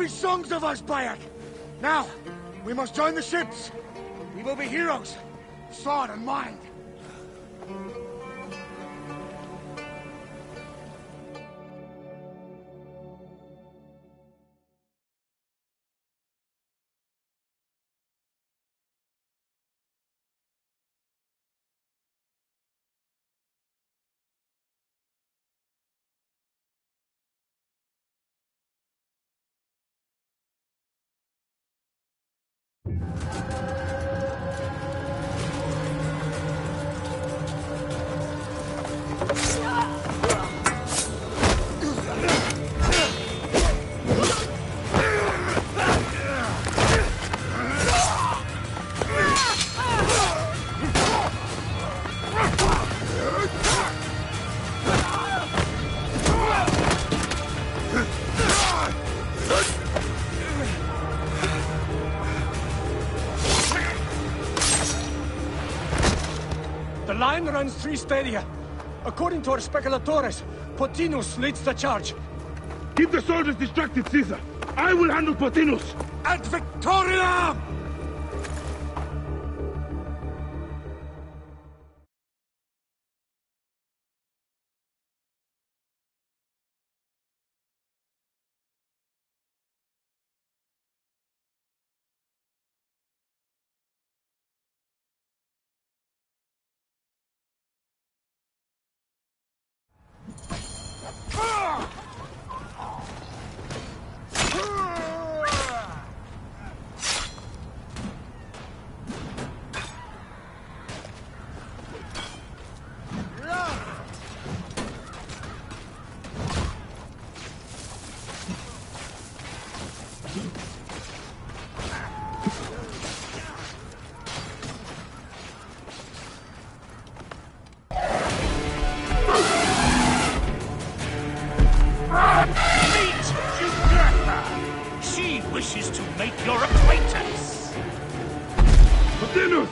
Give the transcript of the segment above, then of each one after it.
be songs of us, Bayek! Now, we must join the ships! We will be heroes! Sword and mind! The line runs 3 stadia. According to our speculatores, Potinus leads the charge. Keep the soldiers distracted, Caesar. I will handle Potinus. Ad Victoriam! Wishes to make your acquaintance. Potinus!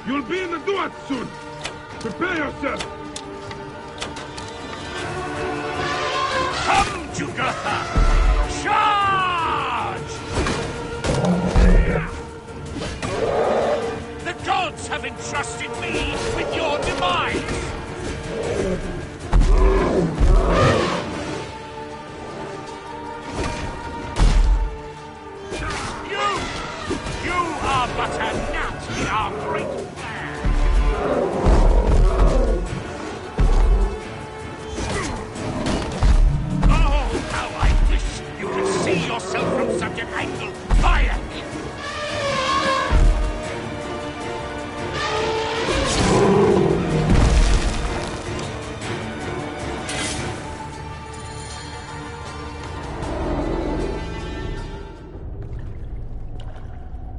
You'll be in the Duat soon. Prepare yourself. Come, Jugurtha! Charge! The gods have entrusted me with your demise. But a gnat in our great plan! Oh, how I wish you could see yourself from such an angle! Fire!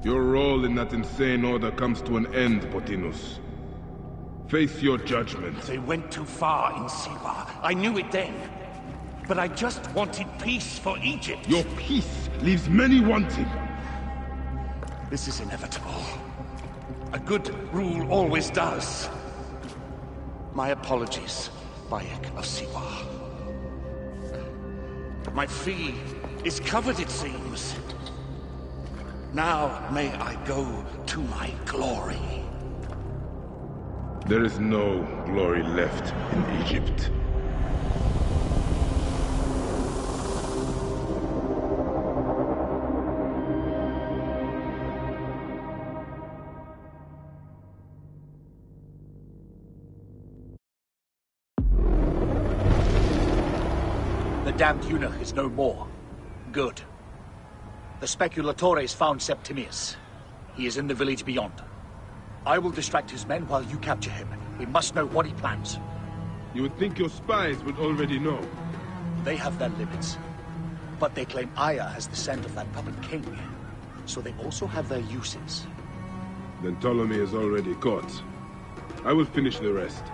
Your role in that insane order comes to an end, Potinus. Face your judgment. They went too far in Siwa. I knew it then. But I just wanted peace for Egypt. Your peace leaves many wanting. This is inevitable. A good rule always does. My apologies, Bayek of Siwa. My fee is covered, it seems. Now may I go to my glory. There is no glory left in Egypt. The damned eunuch is no more. Good. The speculatores found Septimius. He is in the village beyond. I will distract his men while you capture him. We must know what he plans. You would think your spies would already know. They have their limits. But they claim Aya has the scent of that puppet king. So they also have their uses. Then Ptolemy is already caught. I will finish the rest.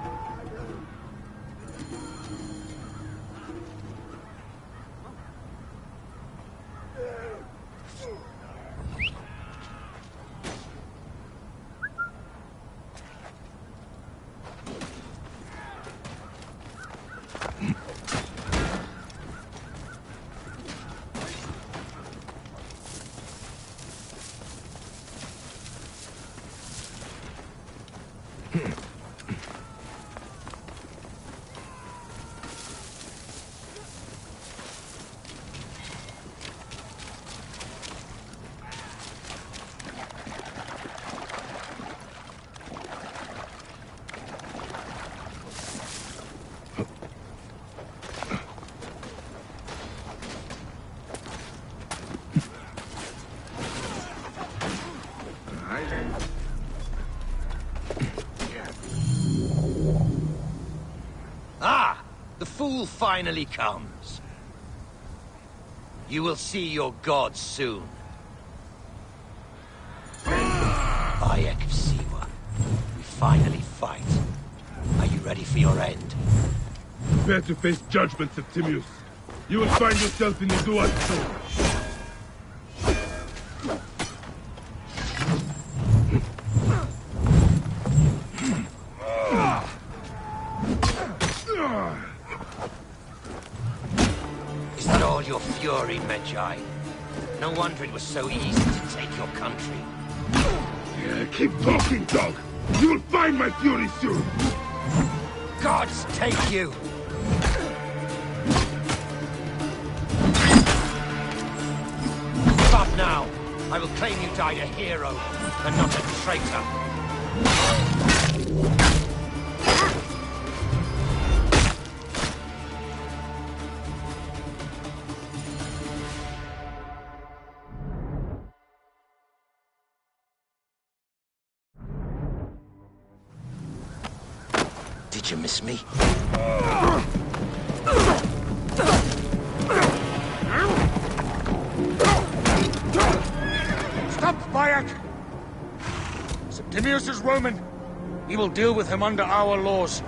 The fool finally comes. You will see your gods soon. Bayek of Siwa, we finally fight. Are you ready for your end? Prepare to face judgment, Septimius. You will find yourself in the Duat soon. Is that all your fury, Medjay? No wonder it was so easy to take your country. Yeah, keep talking, dog! You will find my fury soon! Gods take you! Give up now! I will claim you died a hero, and not a traitor. Did you miss me? Stop, Bayek! Septimius is Roman. We will deal with him under our laws.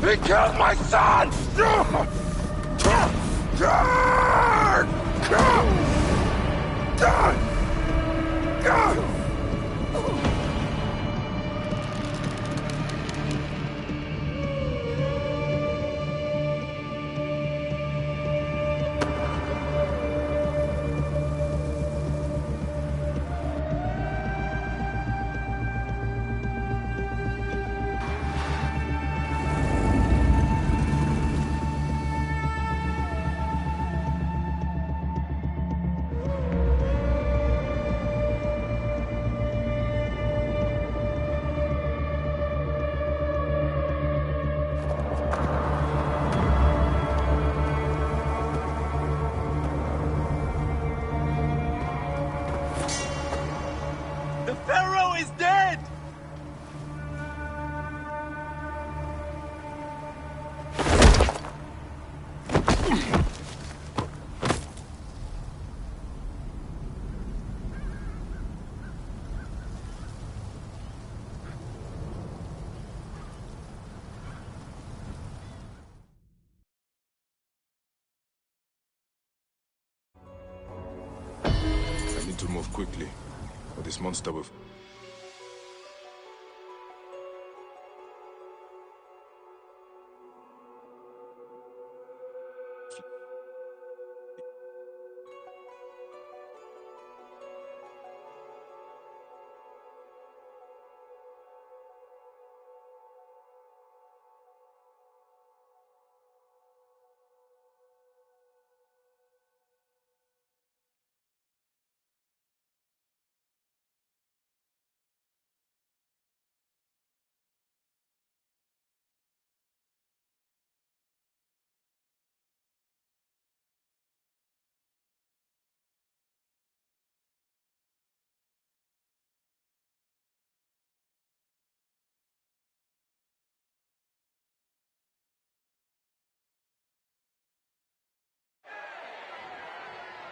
He killed my son! The Pharaoh is dead! I need to move quickly, or this monster will...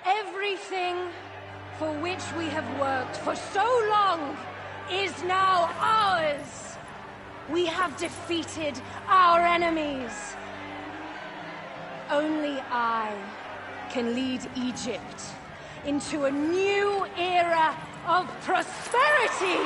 Everything for which we have worked for so long is now ours. We have defeated our enemies. Only I can lead Egypt into a new era of prosperity.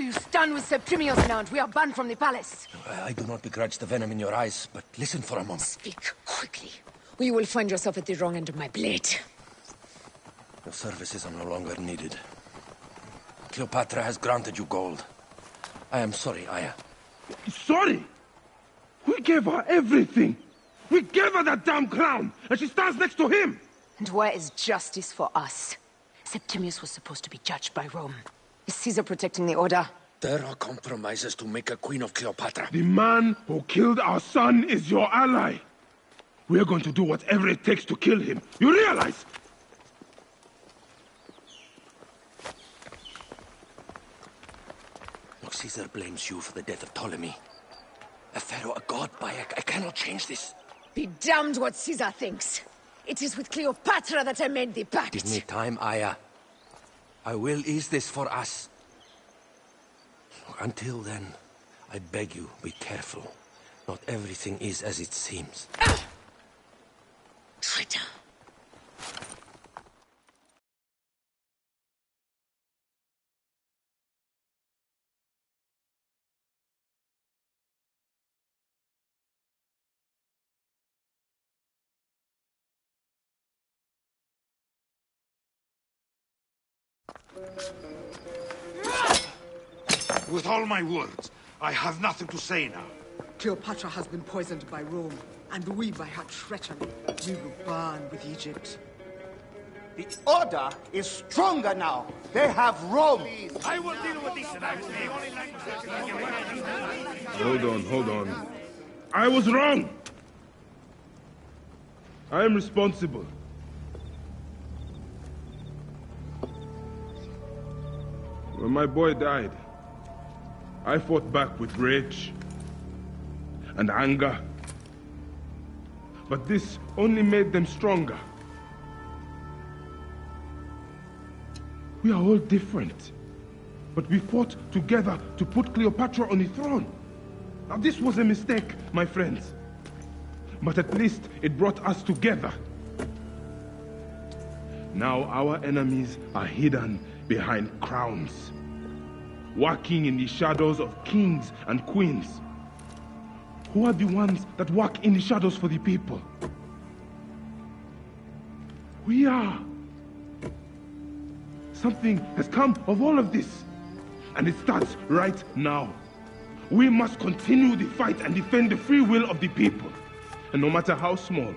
So you stand with Septimius now, and we are banned from the palace. I do not begrudge the venom in your eyes, but listen for a moment. Speak quickly, or you will find yourself at the wrong end of my blade. Your services are no longer needed. Cleopatra has granted you gold. I am sorry, Aya. Sorry? We gave her everything. We gave her that damn crown, and she stands next to him. And where is justice for us? Septimius was supposed to be judged by Rome. Is Caesar protecting the order? There are compromises to make a queen of Cleopatra. The man who killed our son is your ally. We're going to do whatever it takes to kill him. You realize? Look, Caesar blames you for the death of Ptolemy. A pharaoh, a god, Bayek. I cannot change this. Be damned what Caesar thinks. It is with Cleopatra that I made the pact. Give me time, Aya. I will ease this for us. Until then, I beg you, be careful. Not everything is as it seems. Traitor. With all my words, I have nothing to say now. Cleopatra has been poisoned by Rome, and we by her treachery. We will burn with Egypt. The order is stronger now. They have Rome. I will deal with this. Hold on. I was wrong. I am responsible. When my boy died, I fought back with rage and anger. But this only made them stronger. We are all different. But we fought together to put Cleopatra on the throne. Now this was a mistake, my friends. But at least it brought us together. Now our enemies are hidden behind crowns, working in the shadows of kings and queens. Who are the ones that work in the shadows for the people? We are. Something has come of all of this, and it starts right now. We must continue the fight and defend the free will of the people. And no matter how small,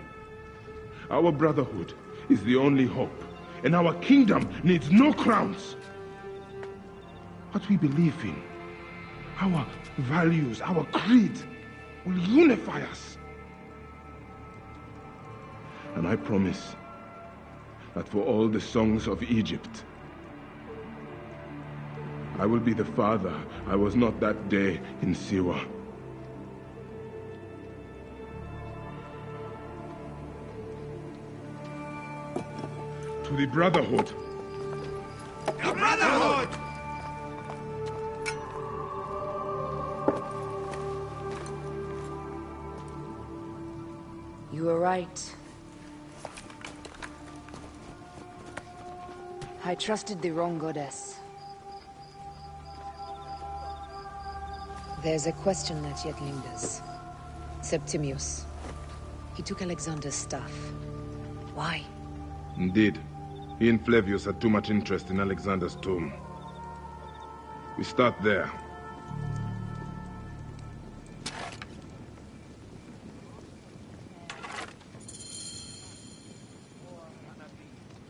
our brotherhood is the only hope, and our kingdom needs no crowns. What we believe in, our values, our creed, will unify us. And I promise that for all the songs of Egypt, I will be the father I was not that day in Siwa. To the Brotherhood. The Brotherhood! You were right. I trusted the wrong goddess. There's a question that yet lingers. Septimius. He took Alexander's staff. Why? Indeed. He and Flavius had too much interest in Alexander's tomb. We start there.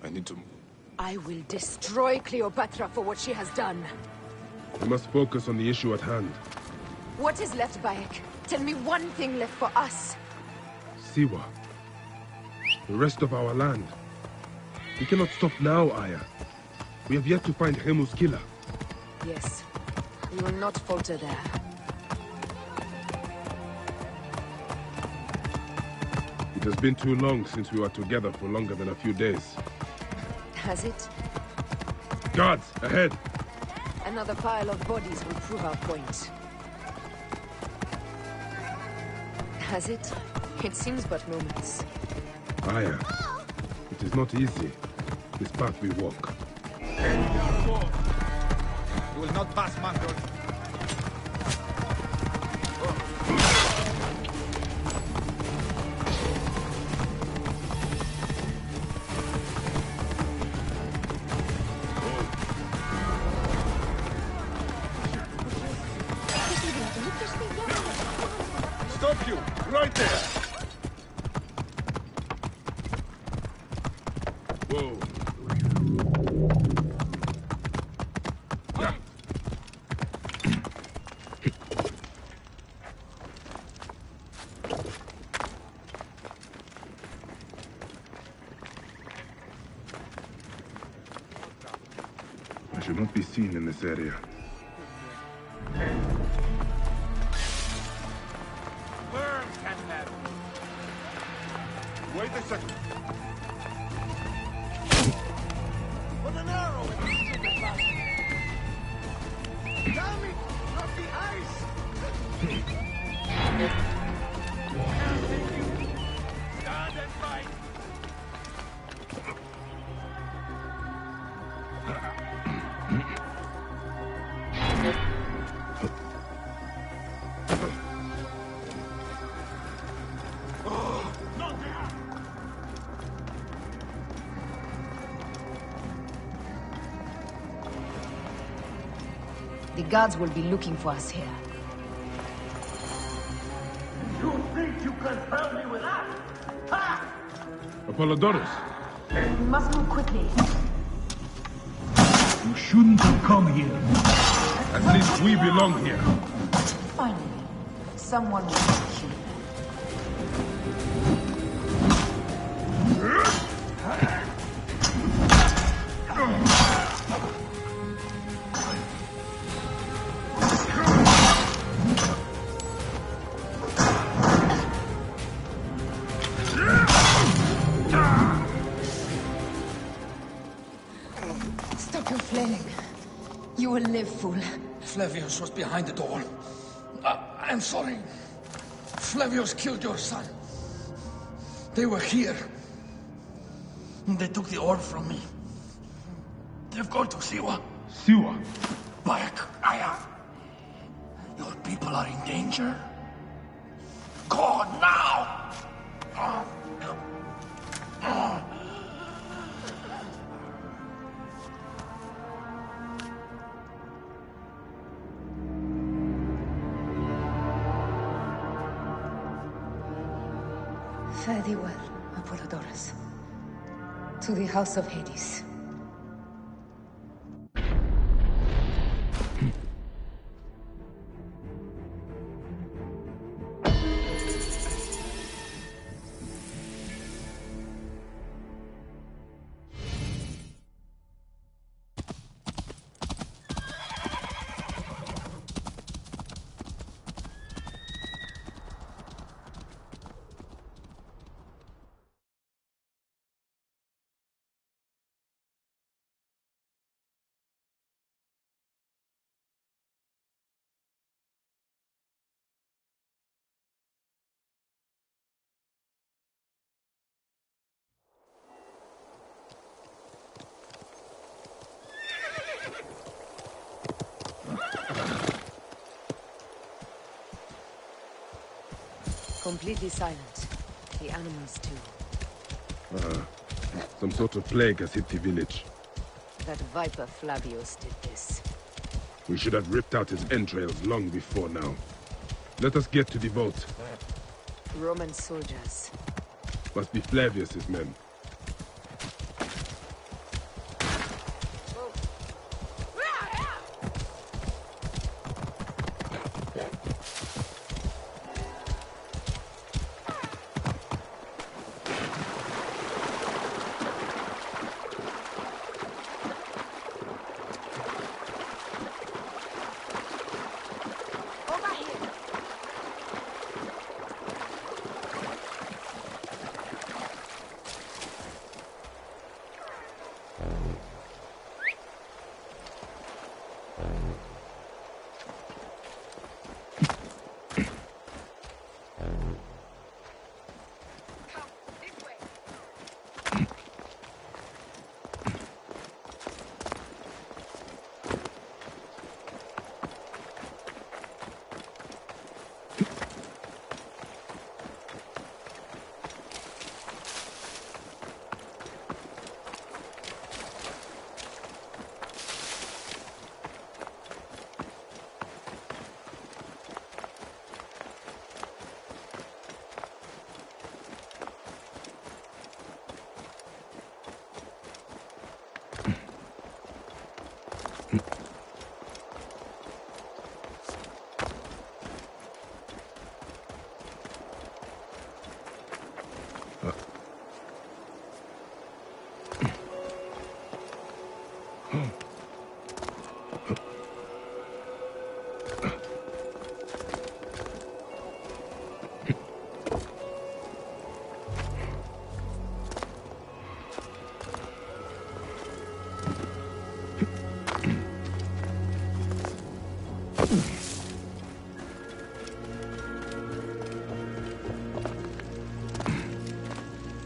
I need to... I will destroy Cleopatra for what she has done. We must focus on the issue at hand. What is left, Bayek? Tell me one thing left for us. Siwa. The rest of our land. We cannot stop now, Aya. We have yet to find Hemu's killer. Yes. We will not falter there. It has been too long since we were together for longer than a few days. Has it? Guards, ahead! Another pile of bodies will prove our point. Has it? It seems but moments. Aya, it is not easy, this path we walk. You will not pass, Manfred. Stop you! Right there! Whoa. I should not be seen in this area. Burn, Catman! Wait a second. Put an arrow in the stupid bastard! Damn it! Not the ice! Stand and fight! The guards will be looking for us here. You think you can help me with that? Ha! Apollodorus, We must move quickly. you shouldn't have come here. At least we belong here. Finally, someone will be killed. Stop your flailing. You will live, fool. Flavius was behind the door. I'm sorry. Flavius killed your son. They were here. They took the orb from me. They've gone to Siwa. Siwa? Back, Aya. Your people are in danger. Go now! Fare thee well, Apollodorus. To the House of Hades. Completely silent. The animals too. Some sort of plague has hit the village. That viper Flavius did this. We should have ripped out his entrails long before now. Let us get to the vault. Roman soldiers. Must be Flavius's men.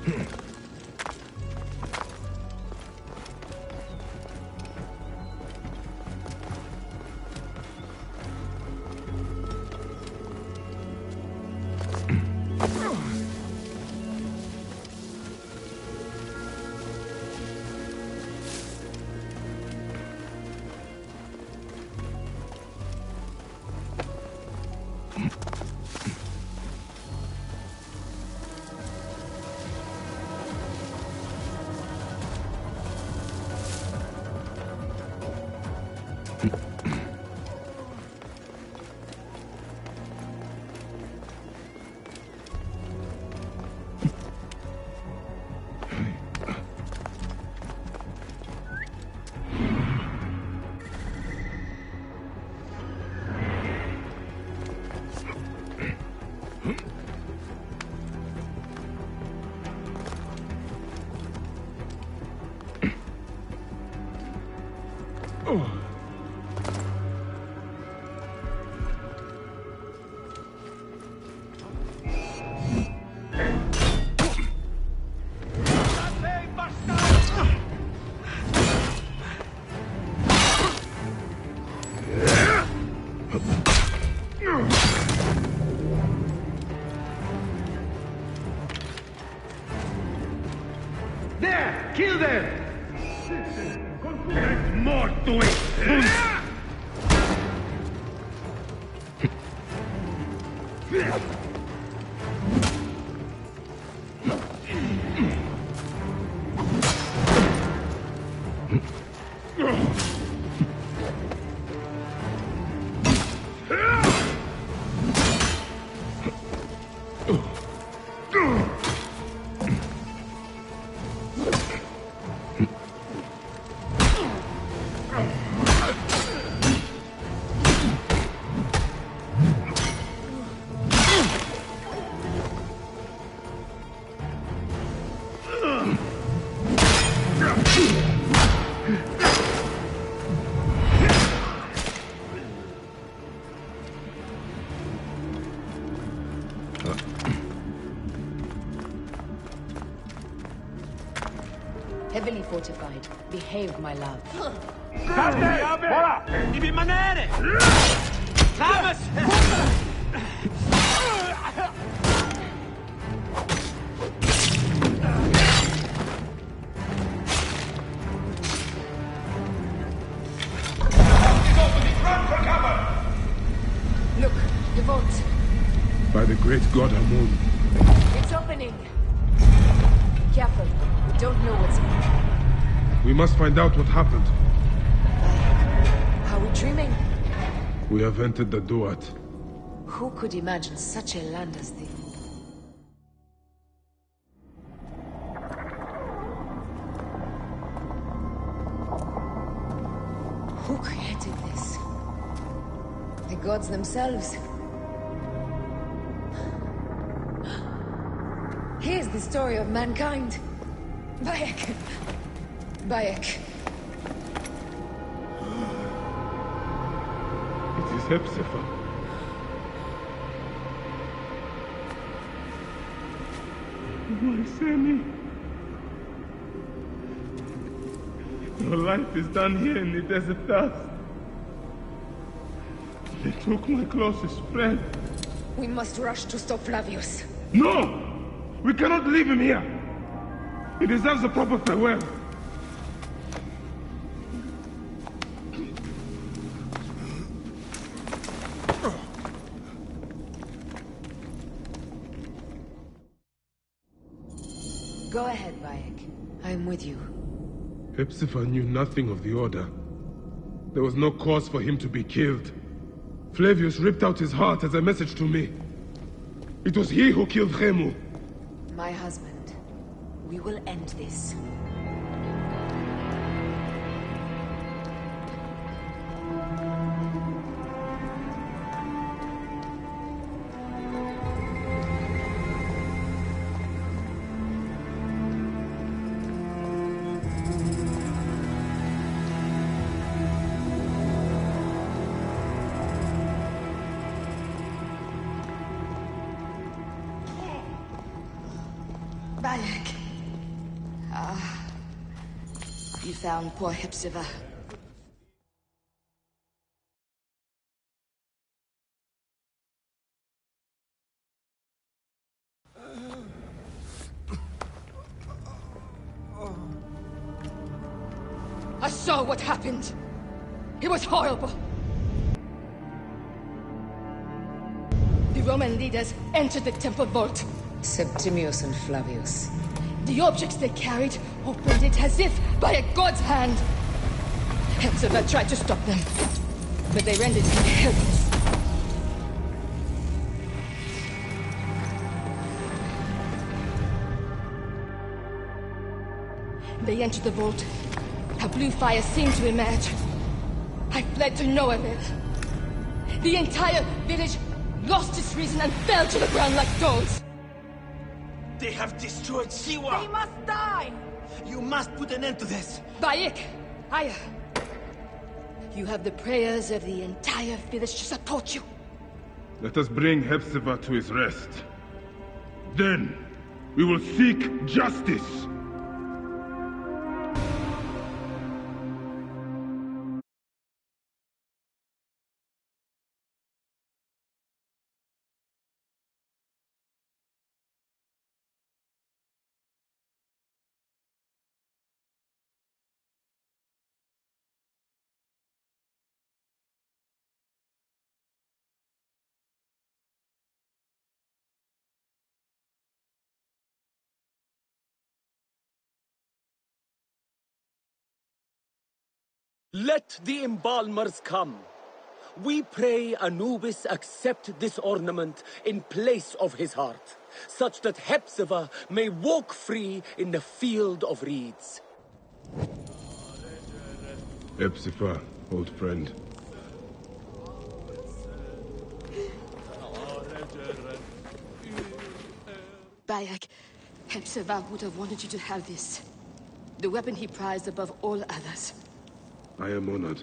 There! Kill them! There's more to it! Heavily fortified. Behave, my love. Ibi manere! Thomas! Look, the vault. By the great god Amun. It's opening. Careful. We don't know what's in it. We must find out what happened. Are we dreaming? We have entered the Duat. Who could imagine such a land as this? Who created this? The gods themselves? Here's the story of mankind. Bayek. Bayek. It is Hepzibah. My Sammy. Your life is done here in the desert dust. They took my closest friend. We must rush to stop Flavius. No! We cannot leave him here! He deserves a proper farewell. Go ahead, Bayek. I am with you. Hepzibah knew nothing of the Order. There was no cause for him to be killed. Flavius ripped out his heart as a message to me. It was he who killed Khemu. My husband. We will end this. Bayek. You found poor Hepzibah. I saw what happened. It was horrible. The Roman leaders entered the temple vault. Septimius and Flavius. The objects they carried opened it as if by a god's hand. Hepzibah tried to stop them, but they rendered him helpless. They entered the vault. A blue fire seemed to emerge. I fled to no avail. The entire village lost its reason and fell to the ground like stones. They have destroyed Siwa! They must die! You must put an end to this! Bayek! Aya! You have the prayers of the entire village to support you. Let us bring Hepzibah to his rest. Then, we will seek justice! Let the embalmers come. We pray Anubis accept this ornament in place of his heart, such that Hepzibah may walk free in the field of reeds. Hepzibah, old friend. Bayek, Hepzibah would have wanted you to have this. The weapon he prized above all others. I am honored.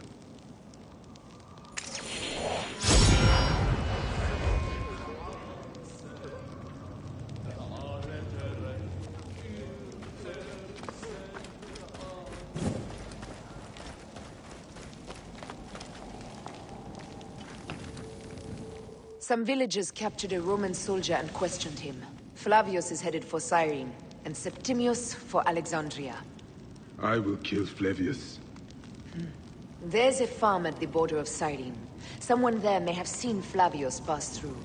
Some villagers captured a Roman soldier and questioned him. Flavius is headed for Cyrene, and Septimius for Alexandria. I will kill Flavius. There's a farm at the border of Cyrene. Someone there may have seen Flavius pass through.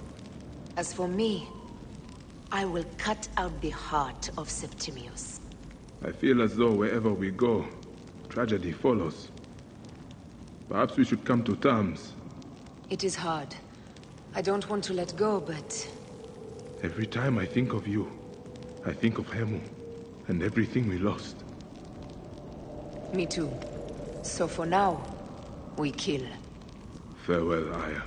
As for me, I will cut out the heart of Septimius. I feel as though wherever we go, tragedy follows. Perhaps we should come to terms. It is hard. I don't want to let go, but... Every time I think of you, I think of Hemu, and everything we lost. Me too. So for now, we kill. Farewell, Aya.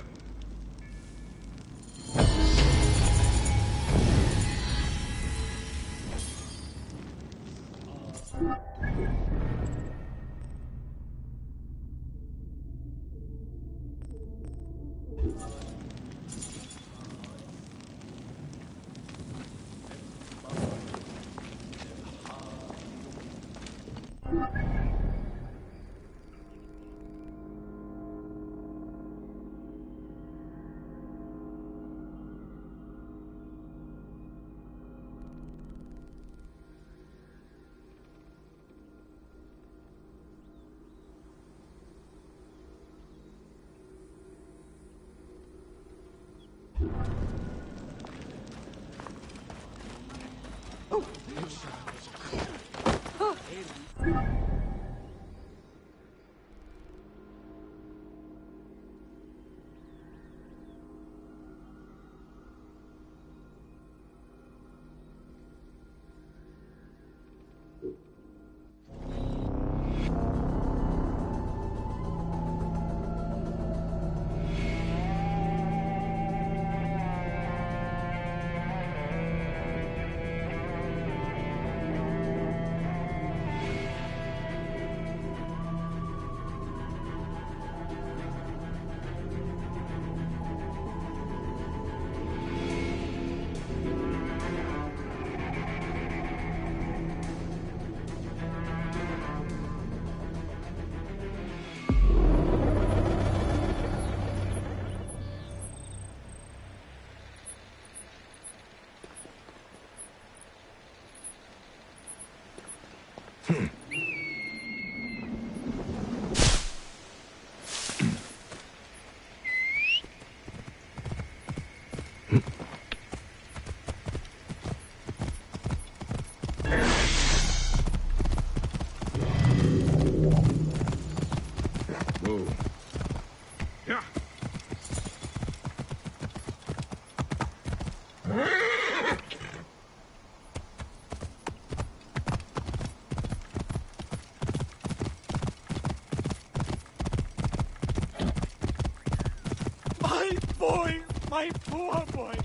My poor boy!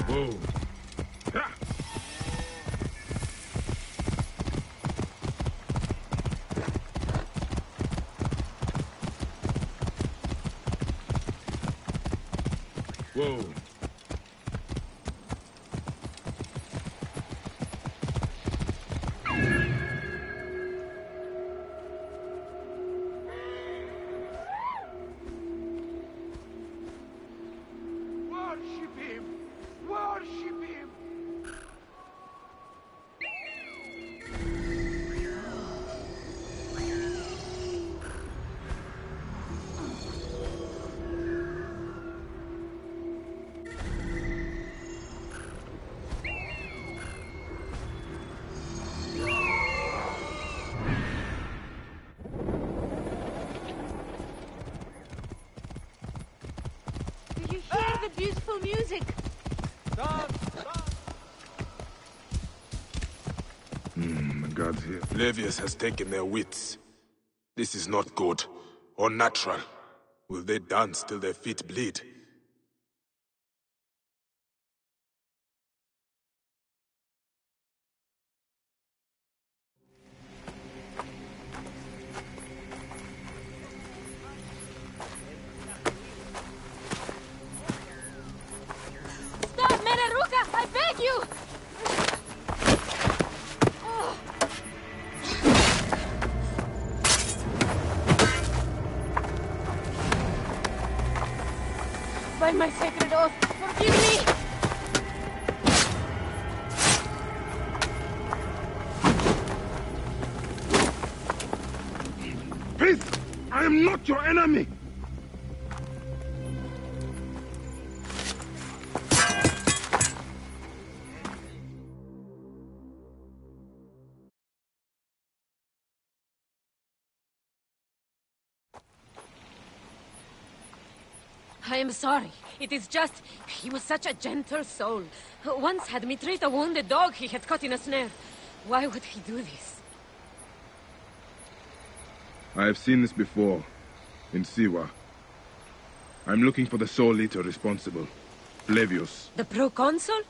Whoa. Whoa. Worship him! Worship him! Do you hear the beautiful music? The gods here. Flavius has taken their wits. This is not good, or natural. Will they dance till their feet bleed? Stop, Meneruka! I beg you! By my sacred oath, forgive me! Peace! I am not your enemy! I am sorry. It is just... he was such a gentle soul. Once had me treat a wounded dog he had caught in a snare. Why would he do this? I have seen this before, in Siwa. I'm looking for the soul eater responsible, Flavius. The proconsul?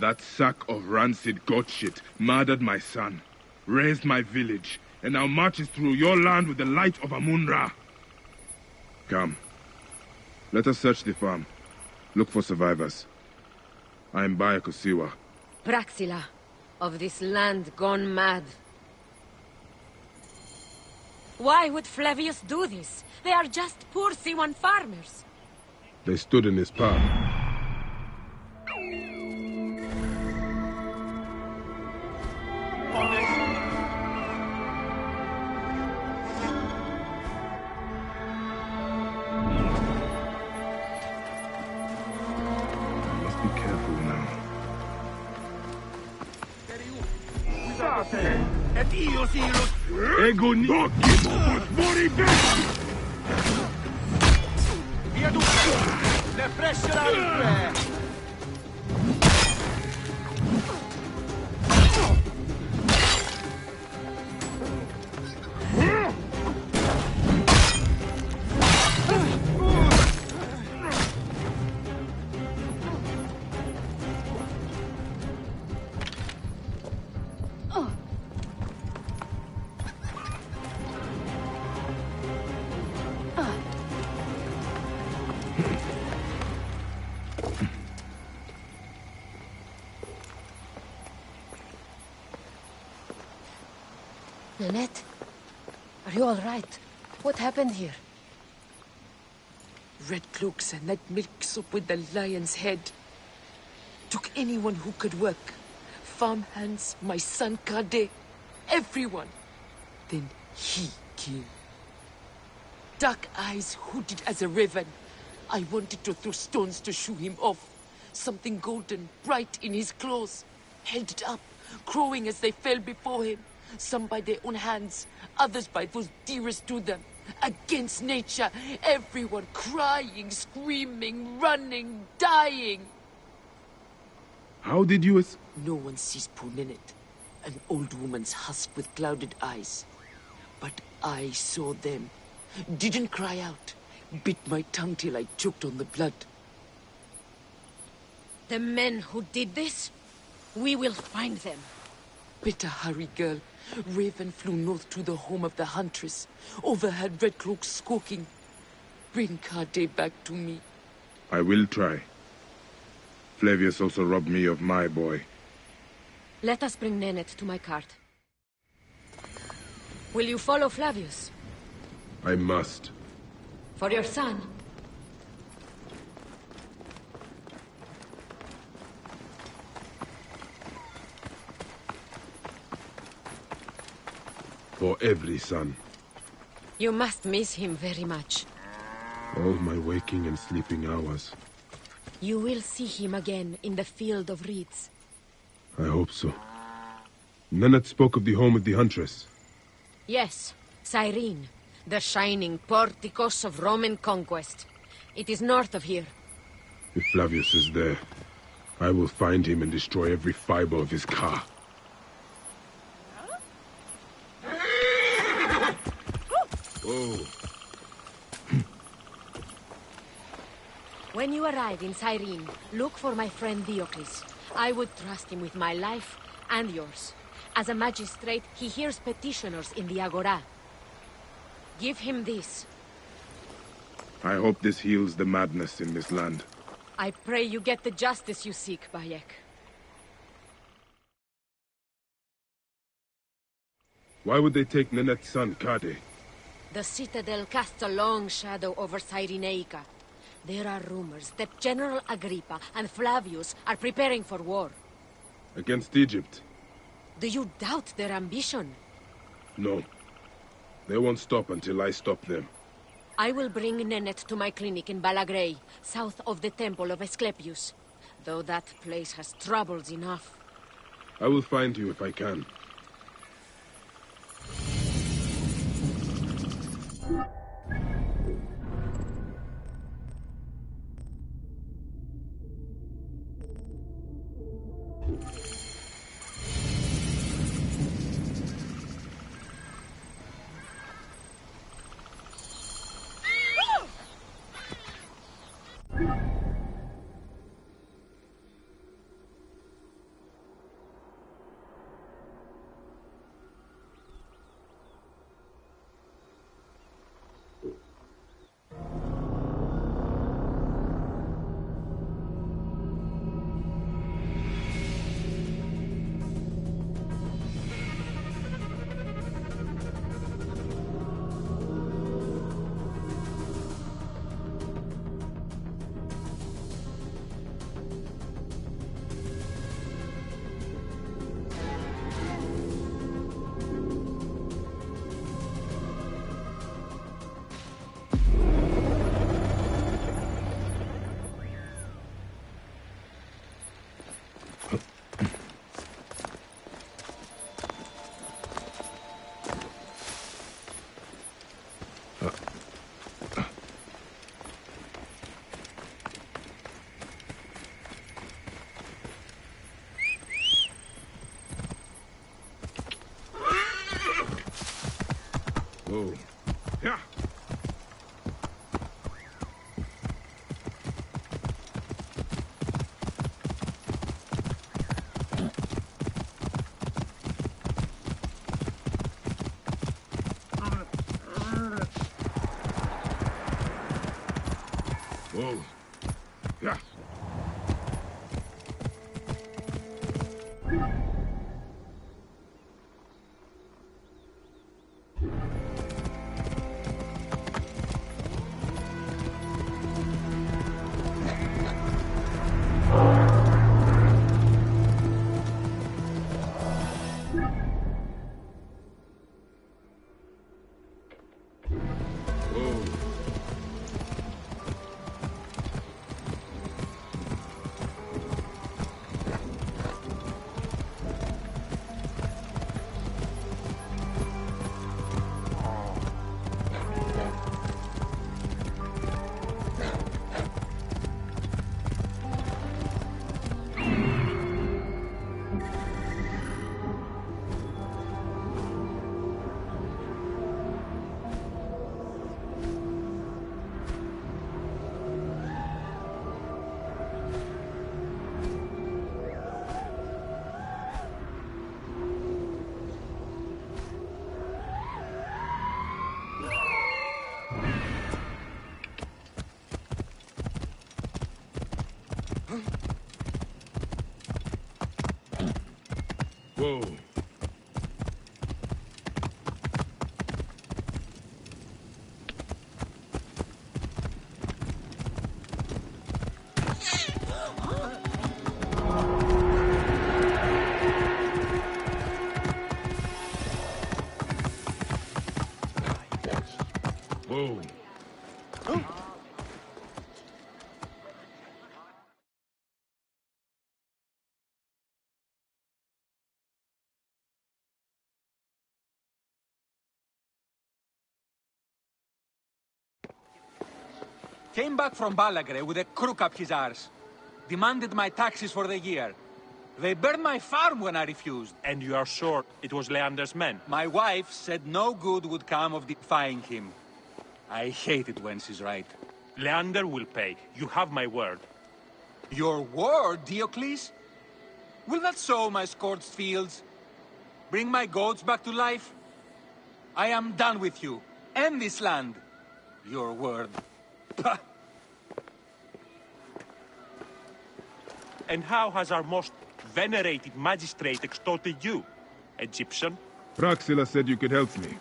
That sack of rancid goat shit murdered my son, raised my village, and now marches through your land with the light of Amun-Ra. Come. Let us search the farm. Look for survivors. I am Bayako Siwa. Praxila, of this land gone mad. Why would Flavius do this? They are just poor Siwan farmers. They stood in his path. Must be careful now. Ego Nokimo was moribund! Via dunque! Le presce Nanette, are you all right? What happened here? Red cloaks and that milk soup with the lion's head. took anyone who could work. Farmhands, my son Kade, everyone. Then he came. Dark eyes hooded as a raven. I wanted to throw stones to shoo him off. Something golden, bright in his claws. Held it up, crowing as they fell before him. Some by their own hands, others by those dearest to them. Against nature, everyone crying, screaming, running, dying. How did you No one sees poor Ninette, an old woman's husk with clouded eyes. But I saw them. Didn't cry out. Bit my tongue till I choked on the blood. The men who did this? We will find them. Better hurry, girl. Raven flew north to the home of the huntress. Overheard red cloaks squawking. Bring Kade back to me. I will try. Flavius also robbed me of my boy. Let us bring Ninette to my cart. Will you follow Flavius? I must. For your son? For every son. You must miss him very much. All my waking and sleeping hours. You will see him again in the field of reeds. I hope so. Ninette spoke of the home of the huntress. Yes, Cyrene, the shining porticos of Roman conquest. It is north of here. If Flavius is there, I will find him and destroy every fiber of his car. Oh. When you arrive in Cyrene, look for my friend Diocles. I would trust him with my life and yours. As a magistrate, he hears petitioners in the Agora. Give him this. I hope this heals the madness in this land. I pray you get the justice you seek, Bayek. Why would they take Ninette's son, Kade? The citadel casts a long shadow over Cyrenaica. There are rumors that General Agrippa and Flavius are preparing for war. Against Egypt? Do you doubt their ambition? No. They won't stop until I stop them. I will bring Ninette to my clinic in Balagrey, south of the temple of Asclepius. Though that place has troubles enough. I will find you if I can. Whoa. Yeah. Whoa. Yeah. Whoa. Whoa. Came back from Balagre with a crook up his arse. Demanded my taxes for the year. They burned my farm when I refused. And you are sure it was Leander's men? My wife said no good would come of defying him. I hate it when she's right. Leander will pay. You have my word. Your word, Diocles? Will that sow my scorched fields? Bring my goats back to life? I am done with you. And this land. Your word. Pah! And how has our most venerated magistrate extorted you, Egyptian? Praxila said you could help me.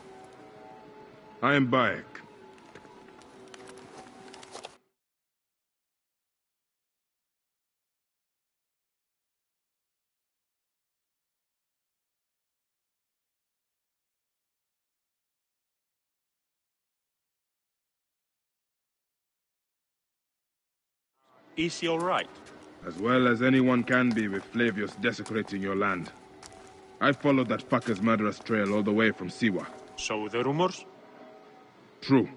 I am Bayek. Is he all right? As well as anyone can be with Flavius desecrating your land. I followed that fucker's murderous trail all the way from Siwa. So the rumors? True.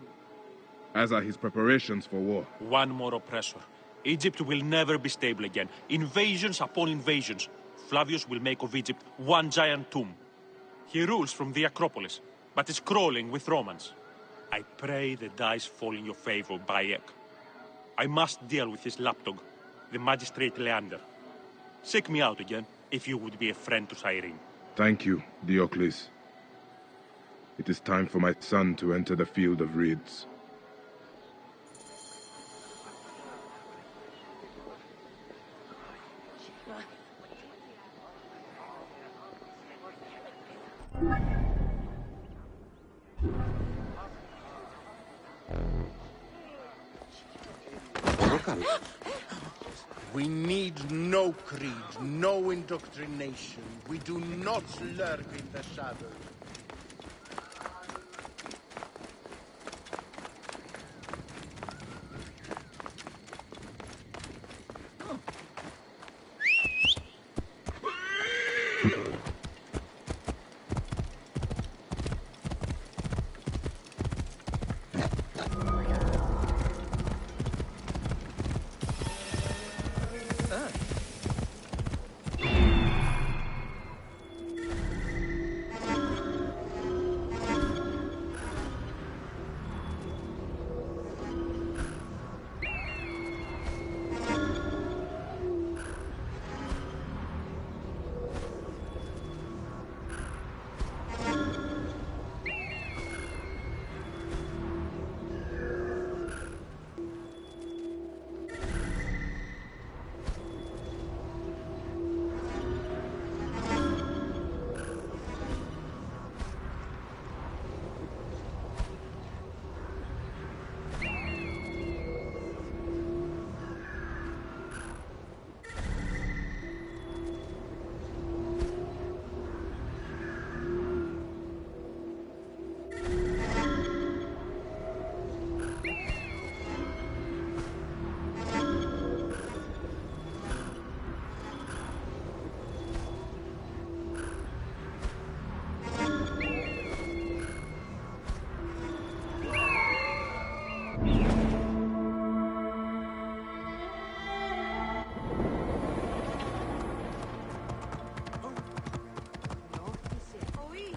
As are his preparations for war. One more oppressor. Egypt will never be stable again. Invasions upon invasions. Flavius will make of Egypt one giant tomb. He rules from the Acropolis, but is crawling with Romans. I pray the dice fall in your favor, Bayek. I must deal with his lapdog, the magistrate Leander. Seek me out again, if you would be a friend to Cyrene. Thank you, Diocles. It is time for my son to enter the field of reeds. We need no creed, no indoctrination. We do not lurk in the shadows.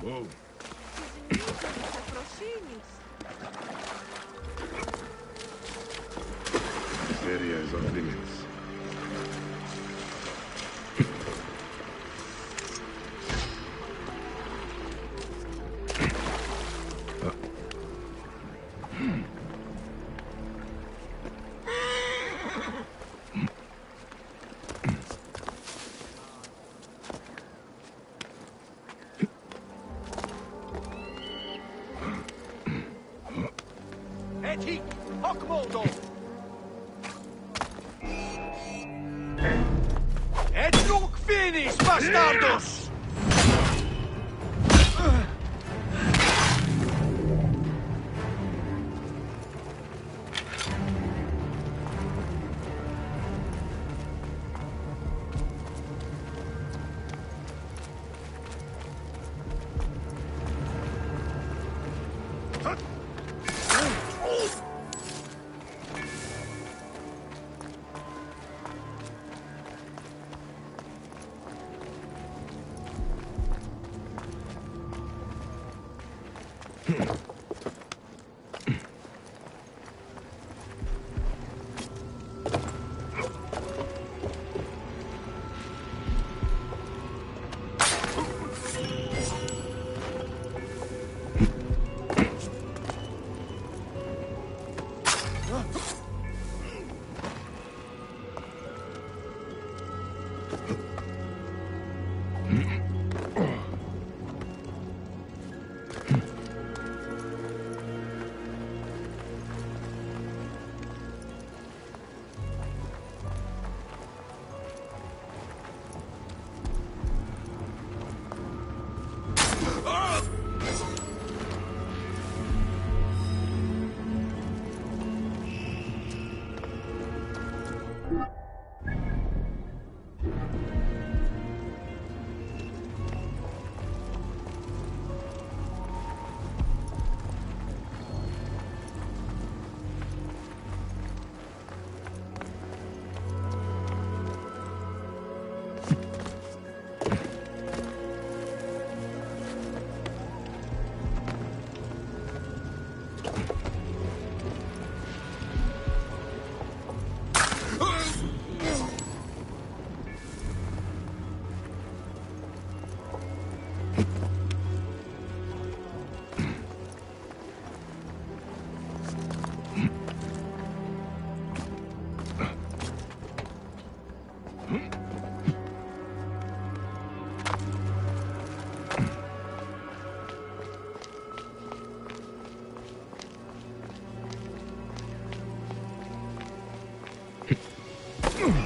Whoa. This area is off limits. Et hic hoc modo! Et nunc finis, bastardos!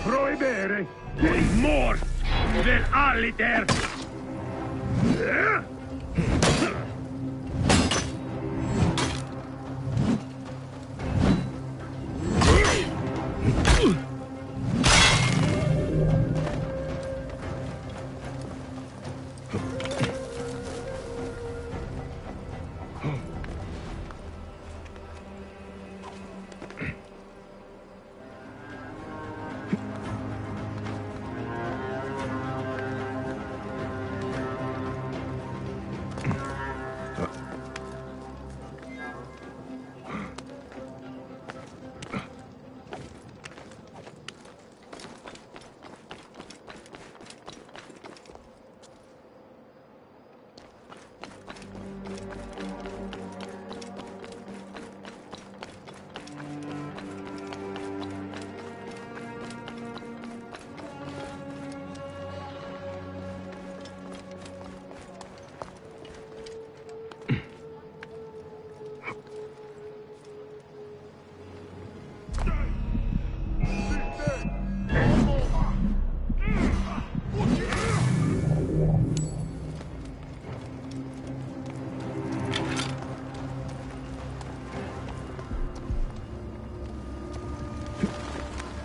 Proibere dei mors del aliter.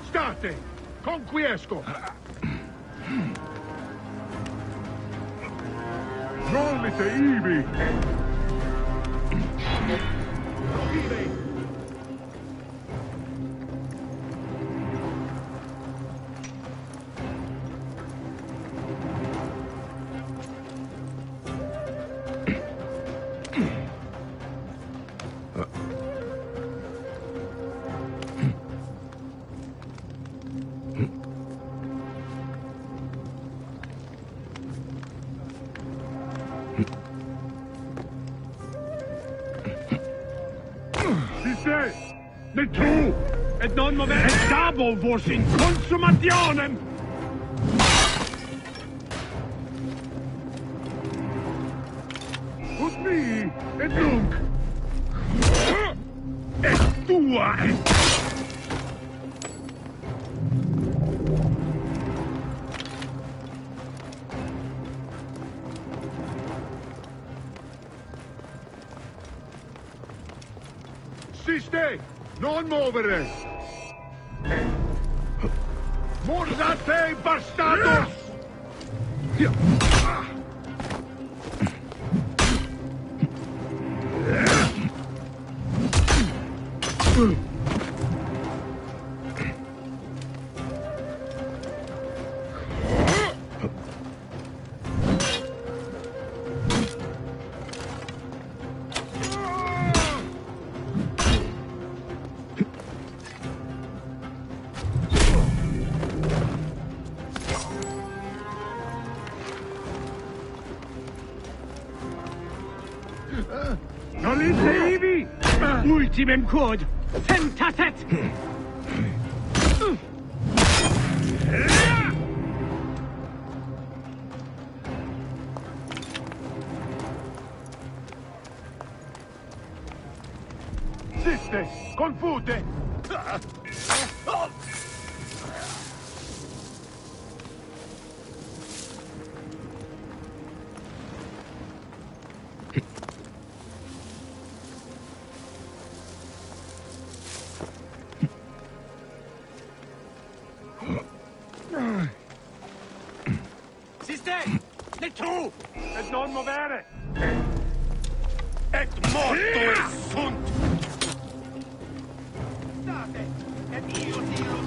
State! Conquiesco! Volite ibi! Prohibite! Ne tu! Et non movere! Et dabo vos in consumationem! Ut mi! Et nunc! Et Siste! Non muovere! Mordate, bastardos! Nolite ivi! Ultimem quod! Tentatet! Siste! Confute! Siste! Le tu! Et non movere! Et morto e sunt! State! Et io tiro!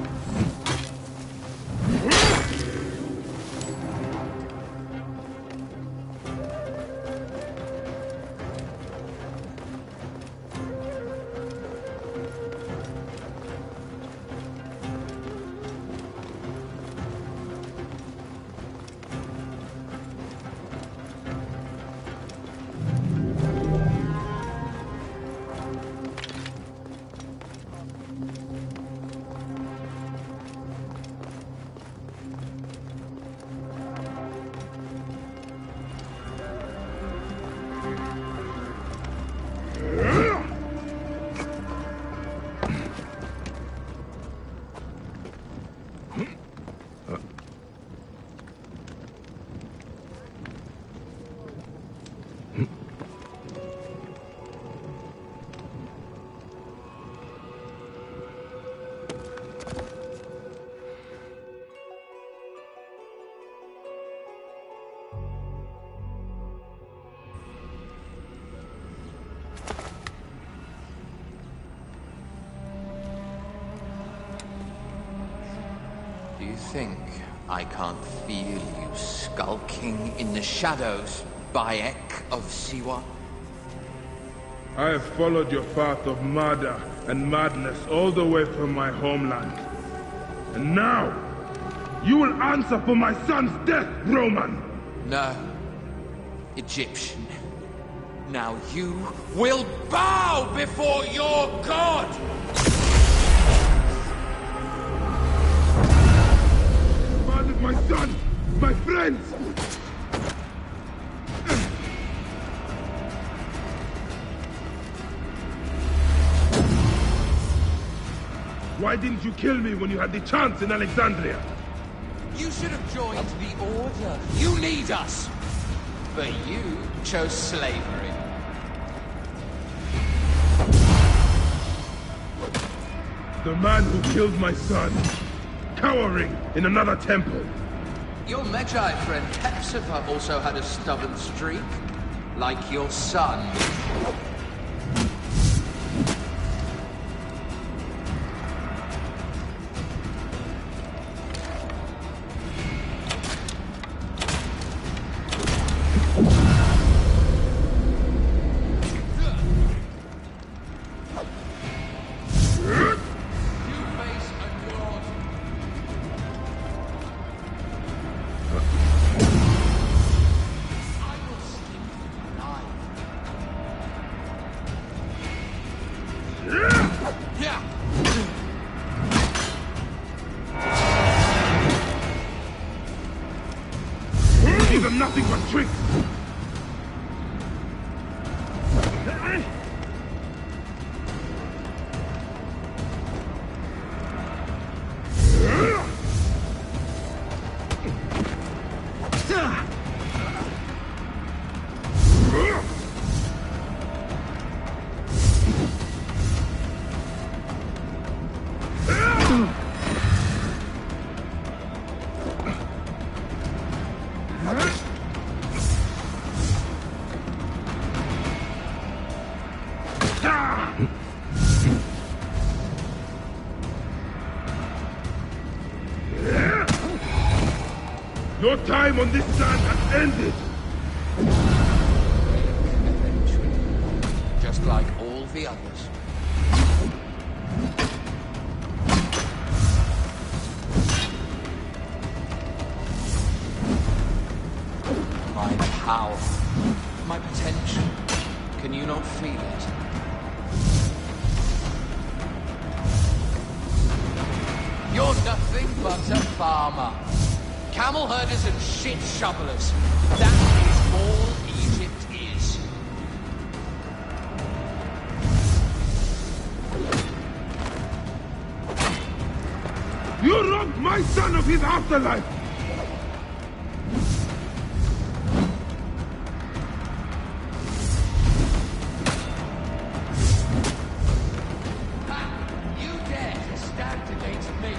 Do you think I can't feel you skulking in the shadows, Bayek of Siwa? I have followed your path of murder and madness all the way from my homeland. And now, you will answer for my son's death, Roman! No. Egyptian. Now you will bow before your god! Murdered my son! My friends! Why didn't you kill me when you had the chance in Alexandria? You should have joined the Order. You need us! But you chose slavery. The man who killed my son, cowering in another temple. Your Magi friend Hepzibah also had a stubborn streak, like your son. These are nothing but tricks! Your time on this sand has ended! Just like all the others. My power, my potential. Can you not feel it? You're nothing but a farmer. Camel herders and shit shovelers. That is all Egypt is. You robbed my son of his afterlife! You dare to stand against me?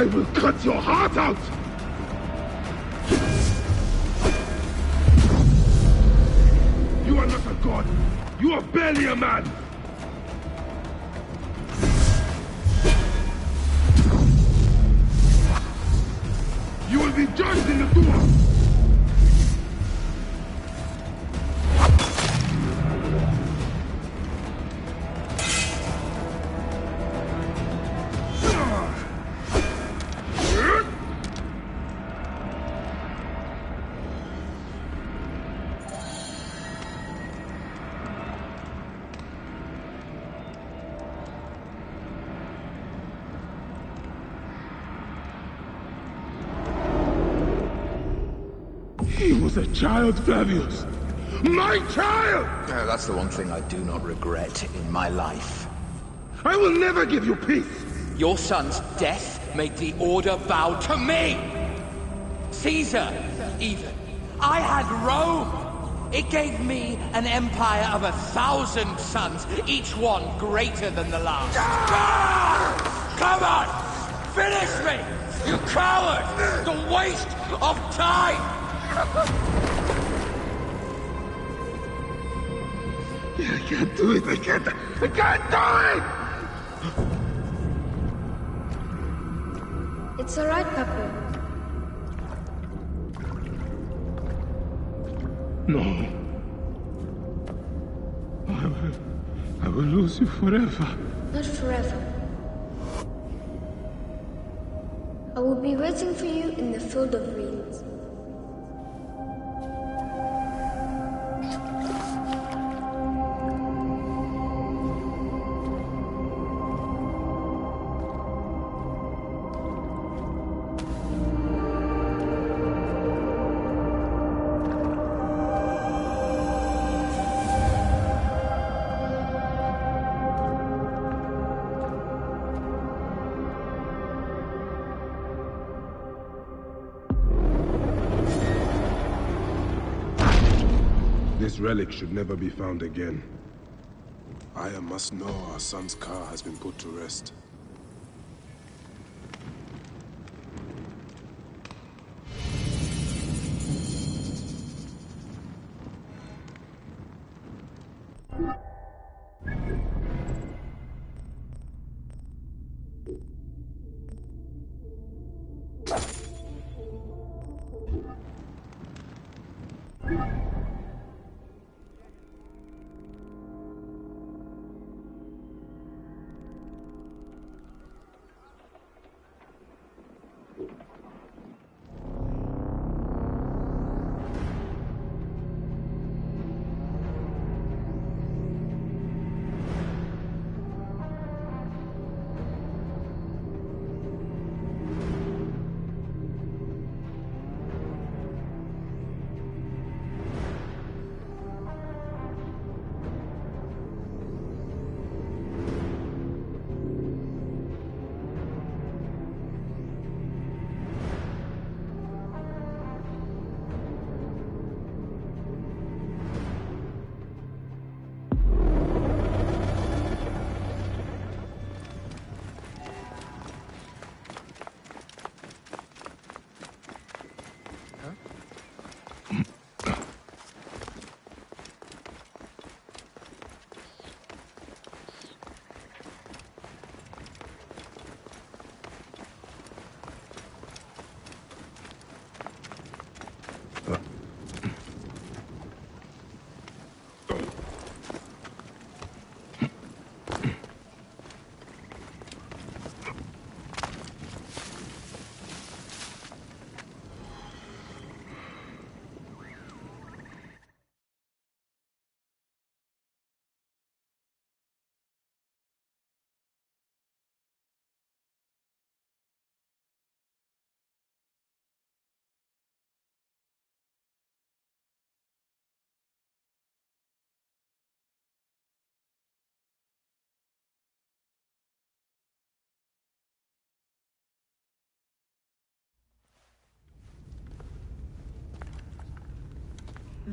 I will cut your heart out! You are not a god! You are barely a man! You will be judged in the duel! He was a child, Flavius! My child! That's the one thing I do not regret in my life. I will never give you peace! Your son's death made the Order bow to me! Caesar, even. I had Rome! It gave me an empire of 1,000 sons, each one greater than the last. Come on! Finish me! You coward! The waste of time! I can't do it, I can't do it! It's alright, Papa. No. I will lose you forever. Not forever. I will be waiting for you in the field of reeds. This relic should never be found again. Aya must know our son's car has been put to rest.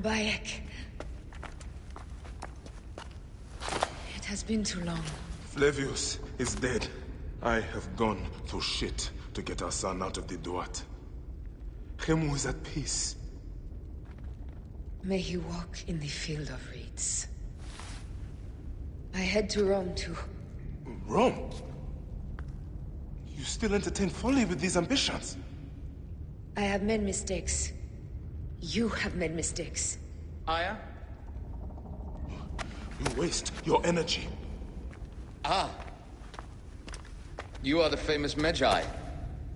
Bayek. It has been too long. Flavius is dead. I have gone through shit to get our son out of the Duat. Khemu is at peace. May he walk in the field of reeds. I head to Rome too. Rome? You still entertain folly with these ambitions? I have made mistakes. You have made mistakes. Aya? You waste your energy. Ah. You are the famous Magi.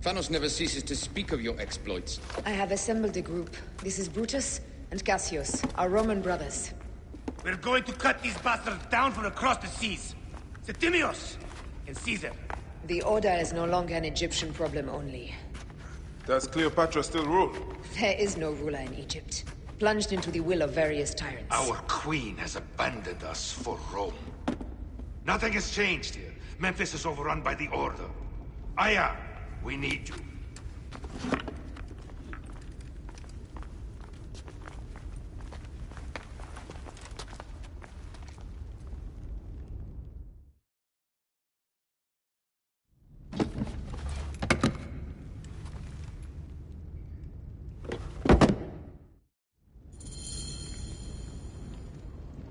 Thanos never ceases to speak of your exploits. I have assembled a group. This is Brutus and Cassius, our Roman brothers. We're going to cut these bastards down from across the seas. Septimius and Caesar. The Order is no longer an Egyptian problem only. Does Cleopatra still rule? There is no ruler in Egypt. Plunged into the will of various tyrants. Our queen has abandoned us for Rome. Nothing has changed here. Memphis is overrun by the Order. Aya, we need you.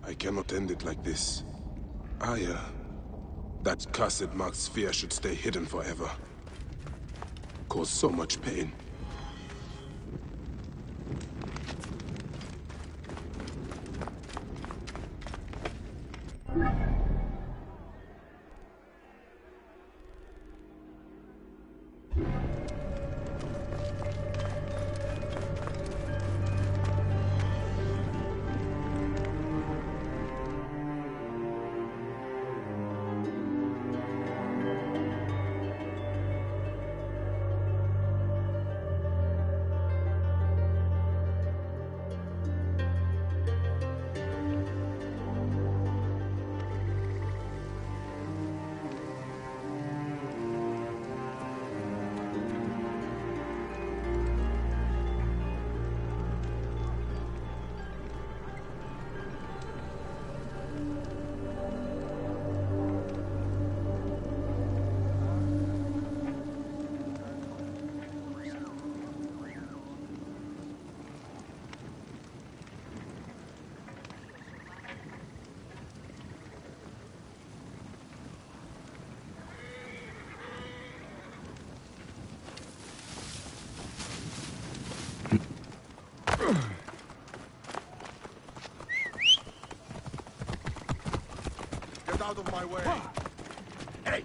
I cannot end it like this. Aya, that cursed marked sphere should stay hidden forever. Cause so much pain. Get out of my way! Hey!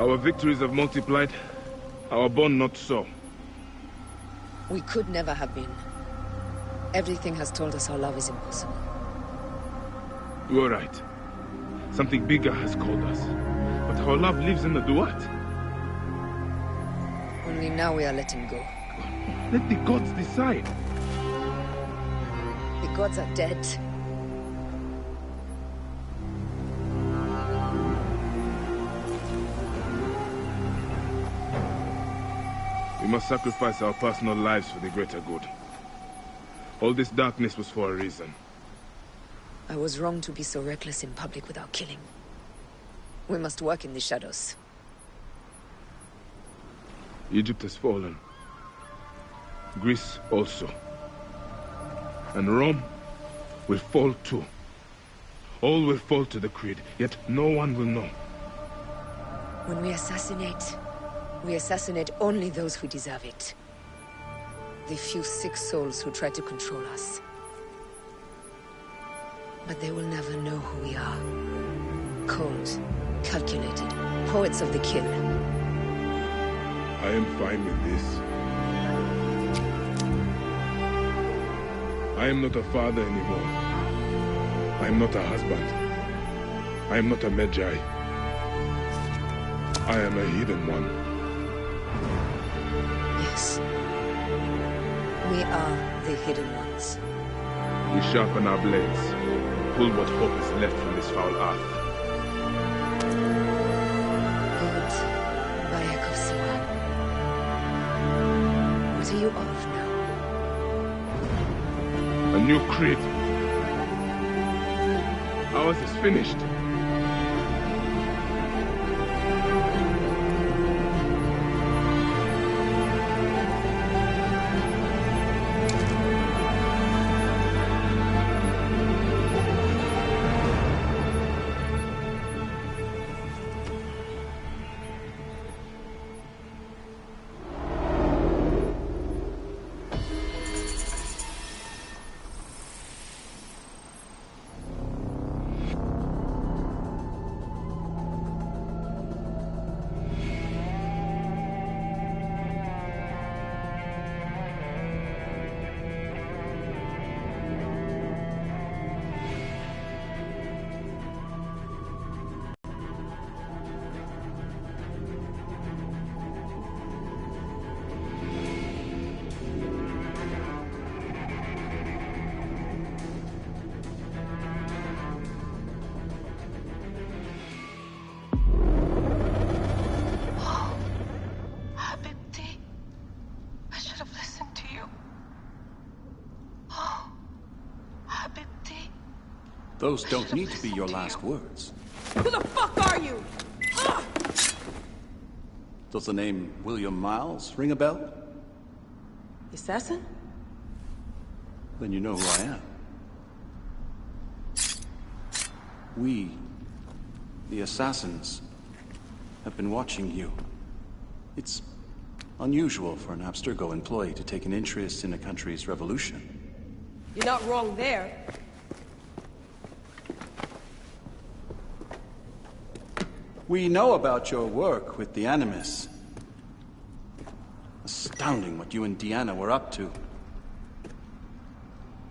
Our victories have multiplied, our bond not so. We could never have been. Everything has told us our love is impossible. You are right. Something bigger has called us. But our love lives in the Duat. Only now we are letting go. Let the gods decide. The gods are dead. We must sacrifice our personal lives for the greater good. All this darkness was for a reason. I was wrong to be so reckless in public without killing. We must work in the shadows. Egypt has fallen. Greece also. And Rome will fall too. All will fall to the creed, yet no one will know. When we assassinate only those who deserve it. The few sick souls who try to control us. But they will never know who we are. Cold, calculated, poets of the kill. I am fine with this. I am not a father anymore. I am not a husband. I am not a Magi. I am a hidden one. Yes. We are the hidden ones. We sharpen our blades, pull what hope is left from this foul earth. Old Bayek of Siwa. What are you of now? A new creed. Ours is finished. Those don't need to be your last words. Who the fuck are you? Ah! Does the name William Miles ring a bell? The assassin? Then you know who I am. We, the assassins, have been watching you. It's unusual for an Abstergo employee to take an interest in a country's revolution. You're not wrong there. We know about your work with the Animus. Astounding what you and Deanna were up to.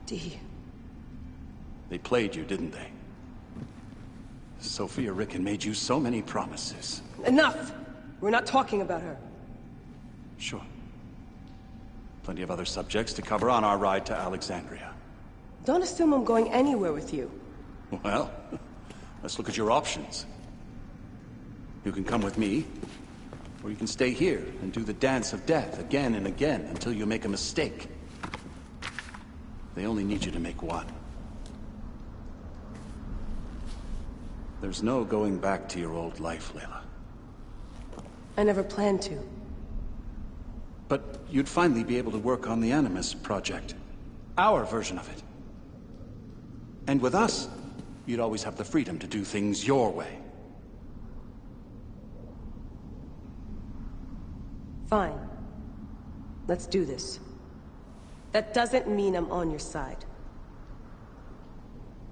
D. They played you, didn't they? Sophia Ricken made you so many promises. Enough! We're not talking about her. Sure. Plenty of other subjects to cover on our ride to Alexandria. Don't assume I'm going anywhere with you. Well, let's look at your options. You can come with me, or you can stay here and do the dance of death again and again until you make a mistake. They only need you to make one. There's no going back to your old life, Layla. I never planned to. But you'd finally be able to work on the Animus project. Our version of it. And with us, you'd always have the freedom to do things your way. Fine. Let's do this. That doesn't mean I'm on your side.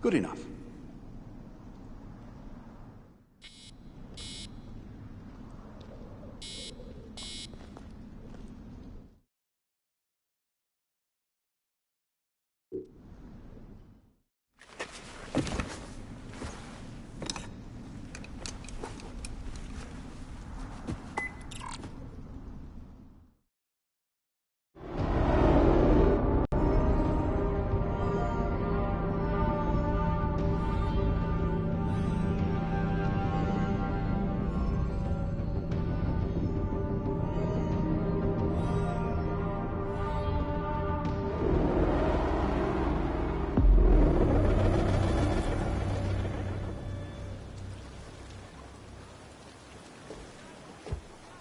Good enough.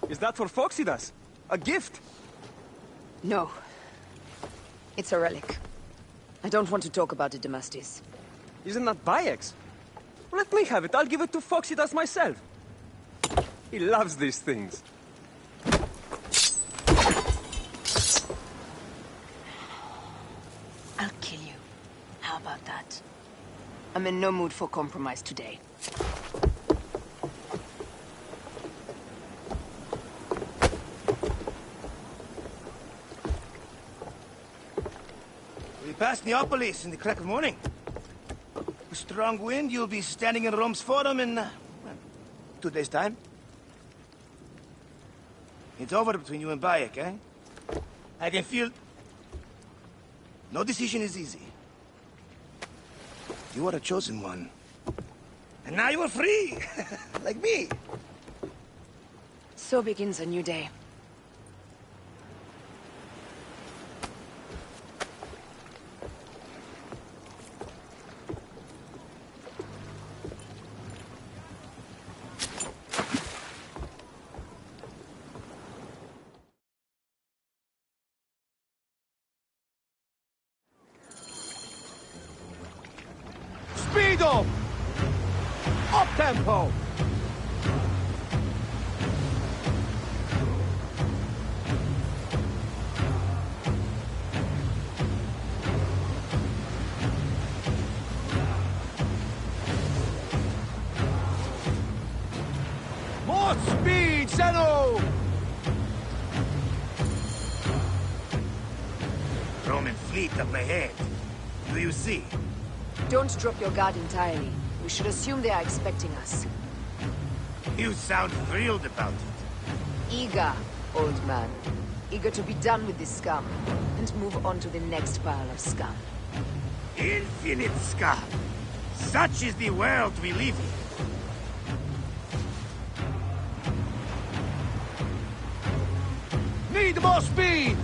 Is that for Phoxidas? A gift? No. It's a relic. I don't want to talk about it, Damastis. Isn't that Bayek's? Let me have it. I'll give it to Phoxidas myself. He loves these things. I'll kill you. How about that? I'm in no mood for compromise today. We pass Neapolis in the crack of morning. A strong wind, you'll be standing in Rome's Forum in, 2 days' time. It's over between you and Bayek, eh? I can feel... No decision is easy. You are a chosen one. And now you are free! Like me! So begins a new day. Speedo! Up tempo! More speed, Zeno! Roman fleet up ahead. Do you see? Don't drop your guard entirely. We should assume they are expecting us. You sound thrilled about it. Eager, old man. Eager to be done with this scum, and move on to the next pile of scum. Infinite scum! Such is the world we live in. Need more speed!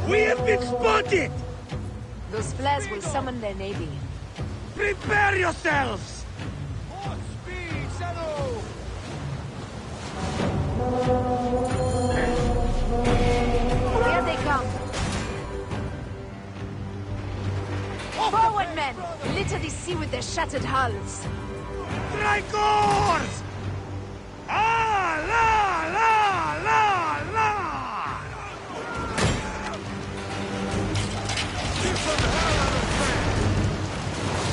We have been spotted! Those flares will summon their navy. Prepare yourselves! More speed, Zeno! Here they come! Forward, men! Litter the sea with their shattered hulls! Tricors! Ah, la, la, la, la!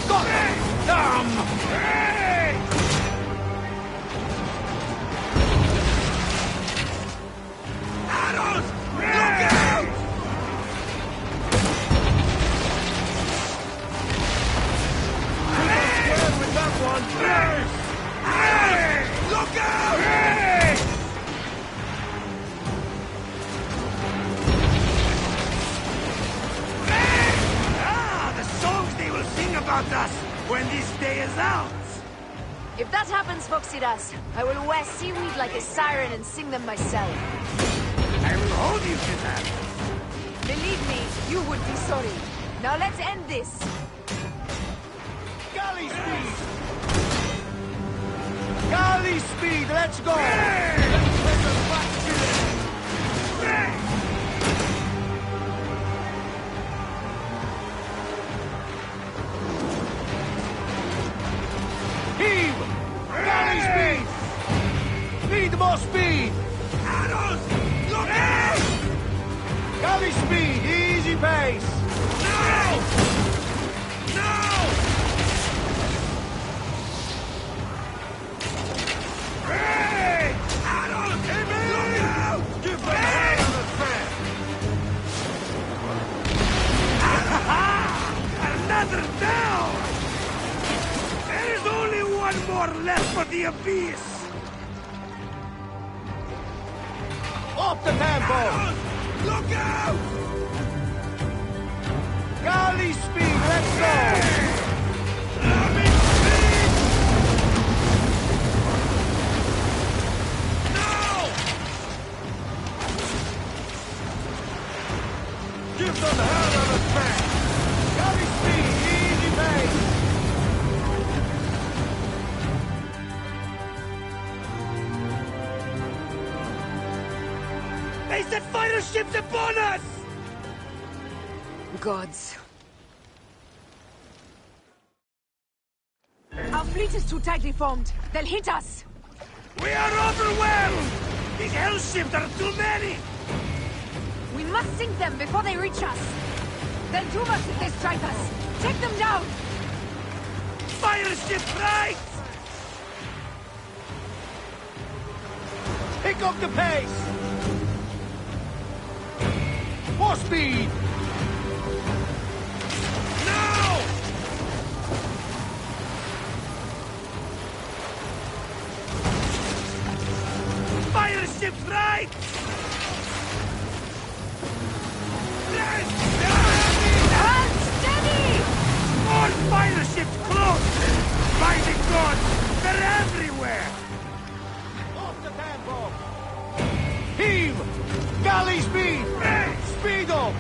Got it! Hey! Arrows! Look out! Square with that one. Hey! Look out! Hey! The songs they will sing about us when this day is out. If that happens, Phoxidas, I will wear seaweed like a siren and sing them myself. I will hold you to that. Believe me, you would be sorry. Now let's end this. Galley speed! Galley speed, let's go! Heave! Galley speed! Need more speed! Arrows! Look out! Galley speed, easy pace! No! No! Hey! Arrows! Look out! Give them hell of a fan! Another down! There is only one more left for the abyss! Up the tempo! Look out! Galley speed, let's go! Loving speed! No! They set fighter ships upon us! Gods. Our fleet is too tightly formed. They'll hit us. We are overwhelmed! These hell ships are too many! We must sink them before they reach us. They'll doom us if they strike us. Take them down! Fire ship right! Pick up the pace! More speed! Now! Fire ship right! Hold steady! More fire ships close! By the gods, they're everywhere! Off the tempo! Heave! Galley speed! Speed up!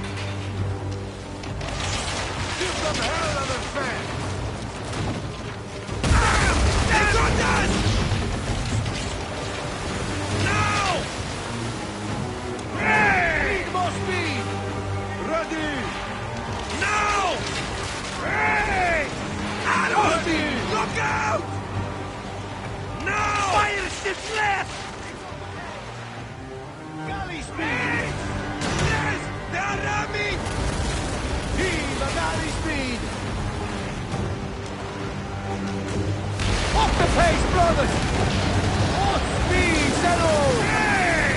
Give them hell of a fan! They got us! Now! Need more speed! Ready! Now! Hey! Ready! Look out! Now! Fire ships left! Galley speed! Yes! They are ramming! Heave the galley speed! Off the pace, brothers! More speed, settle! Hey!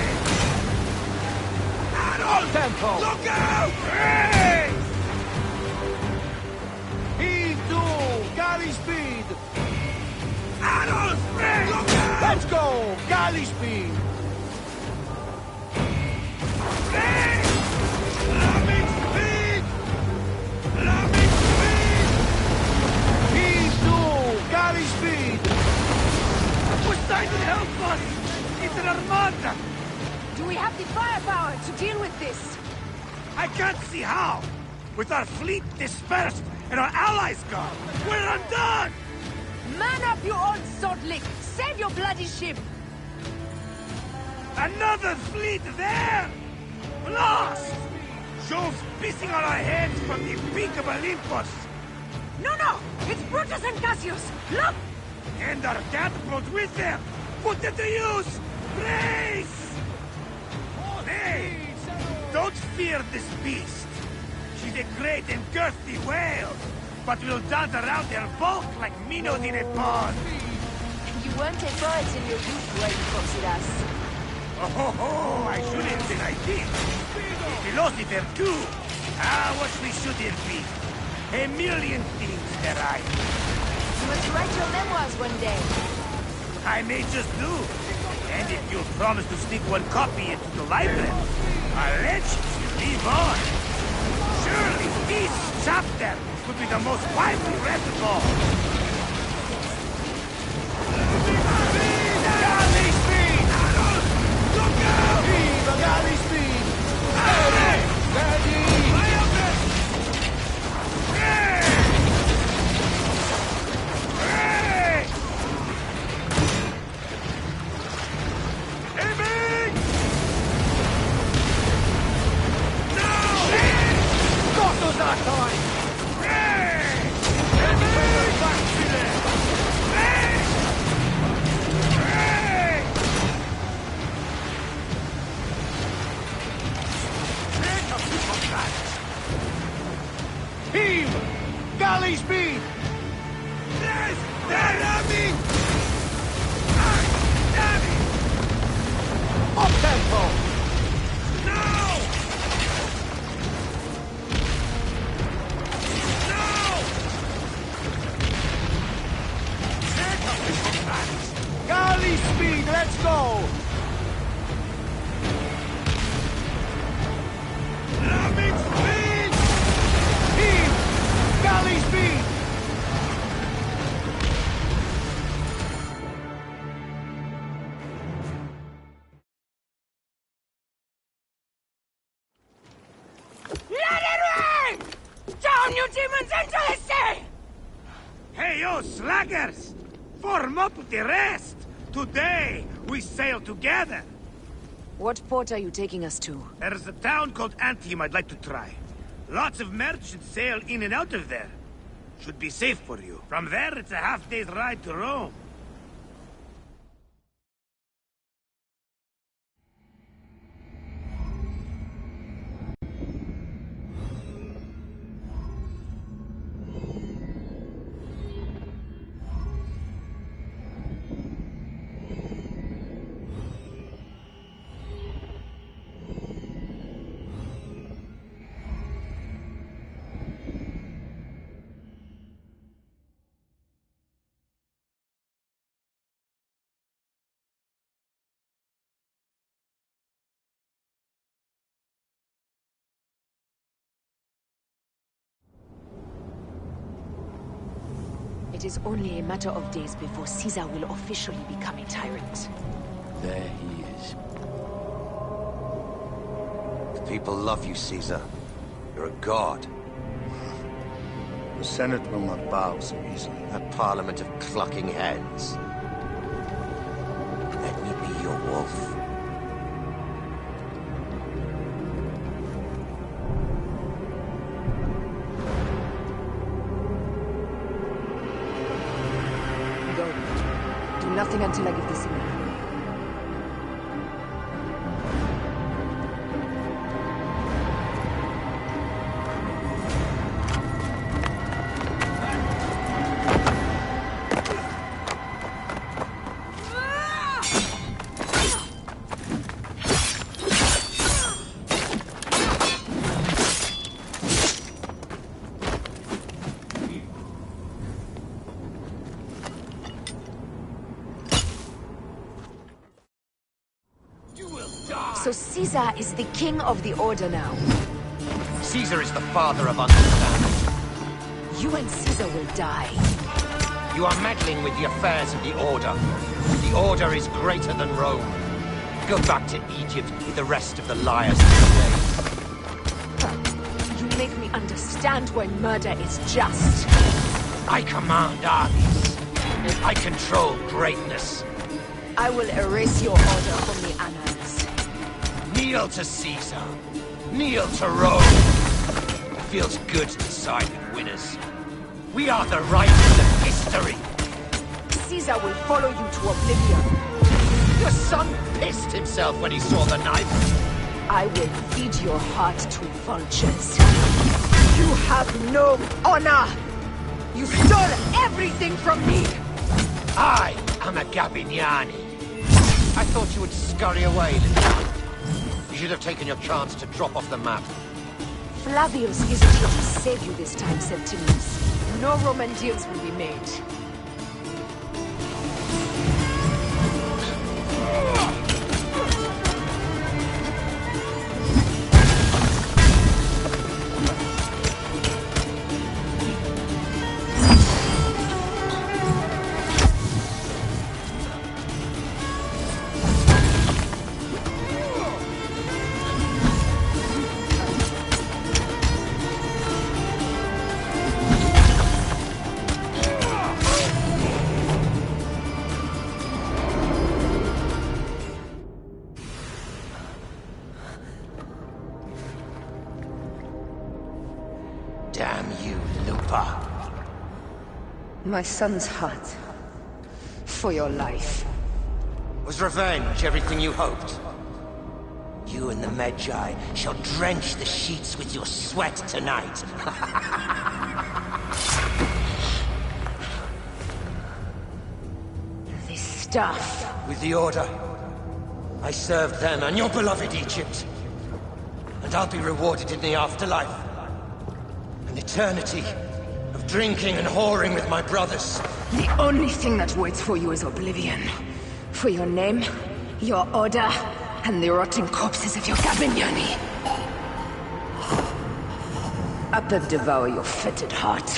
All tempo! Look out! Hey! Heave to! Galley speed! Arrows! Look out! Let's go! Galley speed! Hey! Ramming speed! Ramming speed! Heave to! Galley speed! Who's trying to help us? It's an armada! Do we have the firepower to deal with this? I can't see how! With our fleet dispersed and our allies gone, we're undone! Man up, you old swordlick! Save your bloody ship! Another fleet there! Lost! Jove's pissing on our heads from the peak of Olympus! No, no! It's Brutus and Cassius! Look! And our catapults with them! Put them to use! Brace! Hey! Don't fear this beast! She's a great and girthy whale, but will dance around her bulk like minnows in a pond! You weren't a poet in your youth, were you, Foxidas? Oh, I shouldn't, and I did. A philosopher, too. Ah, what we shouldn't be. A million things that I... You must write your memoirs one day. I may just do. And if you'll promise to stick one copy into the library, I'll let you live on. Surely this chapter could be the most widely read of all. Galley speed! Look out! Viva galley speed! Ready! Ready! Hey! Hey! Aiming! No! Got us that time! Hey! Aiming! Back to them! Hey! Hey! Take a piece of that! Heave! Galley speed! Yes! They're ramming! Damn it! Up tempo! Now! Now! Take a piece of that! Galley speed, let's go! Ramming speed! Heave! Galley speed! Let it rain! Down, you demons, into the sea! Hey, you slackers! Form up with the rest! Today, we sail together! What port are you taking us to? There's a town called Anthem I'd like to try. Lots of merchants sail in and out of there. Should be safe for you. From there, it's a half-day's ride to Rome. It is only a matter of days before Caesar will officially become a tyrant. There he is. The people love you, Caesar. You're a god. The Senate will not bow so easily. A parliament of clucking hens. Let me be your wolf. Nothing until I give the signal. So Caesar is the king of the Order now. Caesar is the father of understanding. You and Caesar will die. You are meddling with the affairs of the Order. The Order is greater than Rome. Go back to Egypt with the rest of the liars today. You make me understand why murder is just. I command armies. I control greatness. I will erase your order from the annals. Kneel to Caesar. Kneel to Rome. It feels good to side with winners. We are the writers of history. Caesar will follow you to oblivion. Your son pissed himself when he saw the knife. I will feed your heart to vultures. You have no honor! You stole everything from me! I am a Gabiniani. I thought you would scurry away, Linda. You should have taken your chance to drop off the map. Flavius isn't here to save you this time, Septimius. No Roman deals will be made. Damn you, Lupa. My son's heart. For your life. Was revenge everything you hoped? You and the Magi shall drench the sheets with your sweat tonight. This stuff. With the Order, I served them and your beloved Egypt. And I'll be rewarded in the afterlife. An eternity of drinking and whoring with my brothers. The only thing that waits for you is oblivion. For your name, your order, and the rotting corpses of your Gabiniani. Up and devour your fetid heart.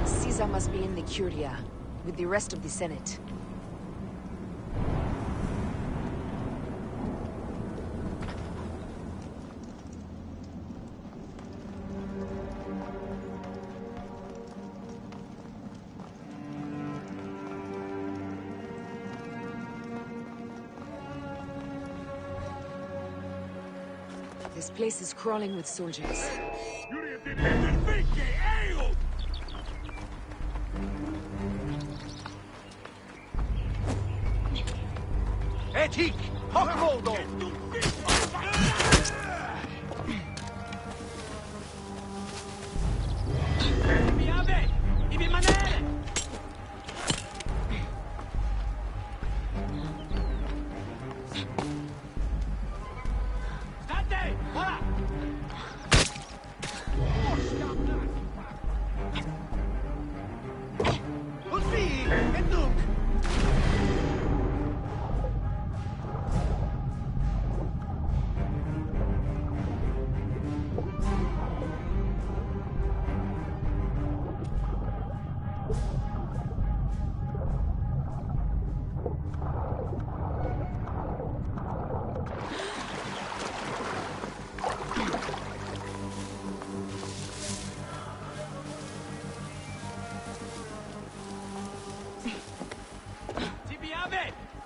Caesar must be in the Curia, with the rest of the Senate. This place is crawling with soldiers. Etik! Hakmoldo! Devi rimanere! State! Ora! Così! E dunque?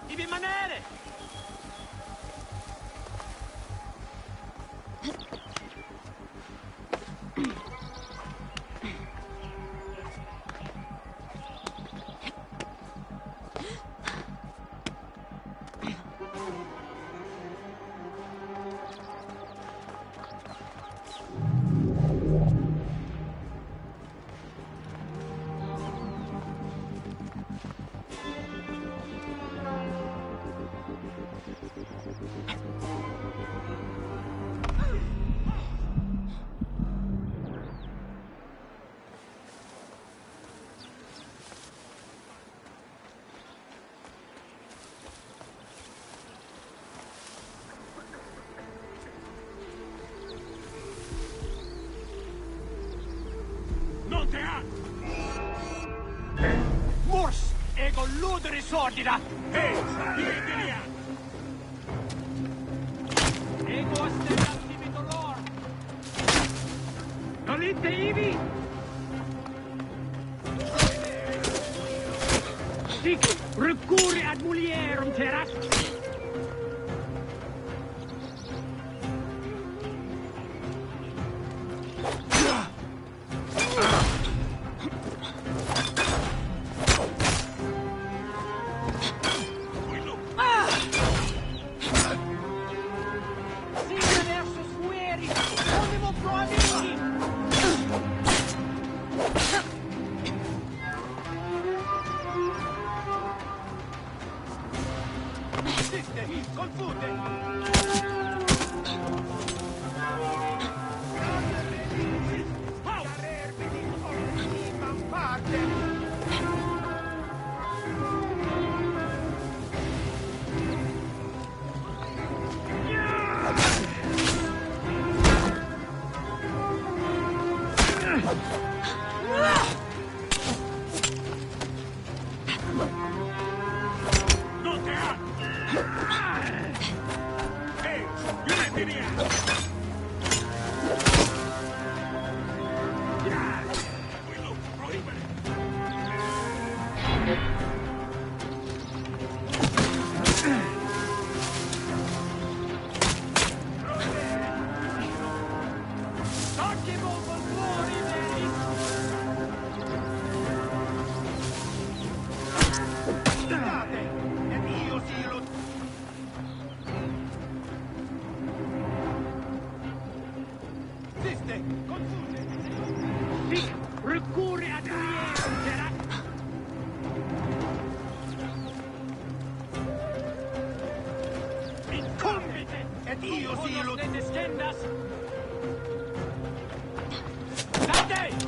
Devi rimanere! Mors! Ego ludere sordida! Ehi! Vividia! Ego asterrati mi dolor! Nolite ivi! Sic recurre ad mulierum terras!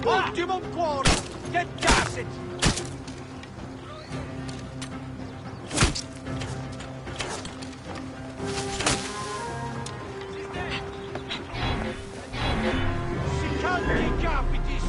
Ultimum quarter! Get gasset! Sicanti capitis!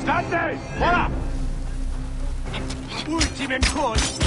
State! Voilà! Ultime course!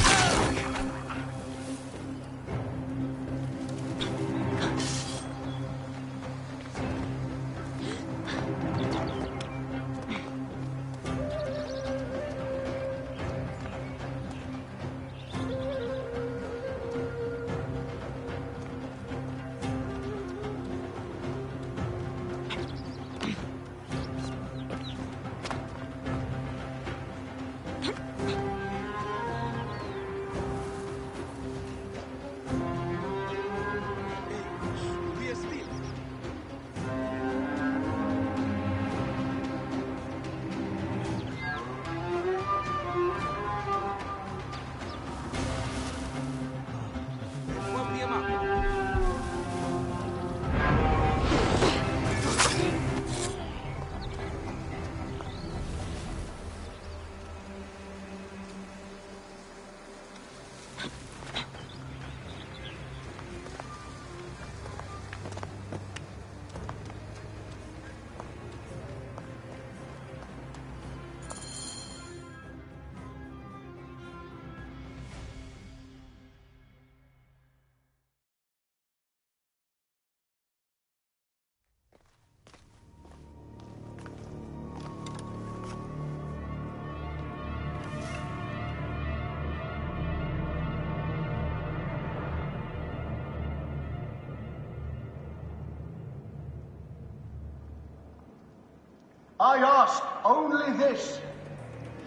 I ask only this,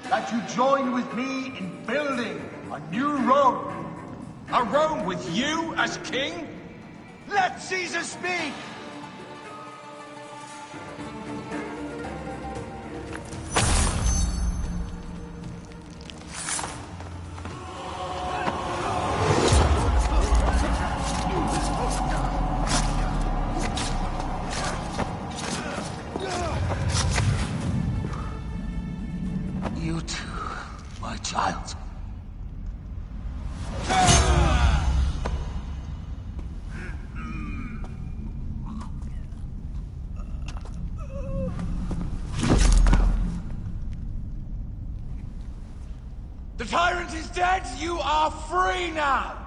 that you join with me in building a new Rome. A Rome with you as king? Let Caesar speak! You too, my child. The tyrant is dead! You are free now!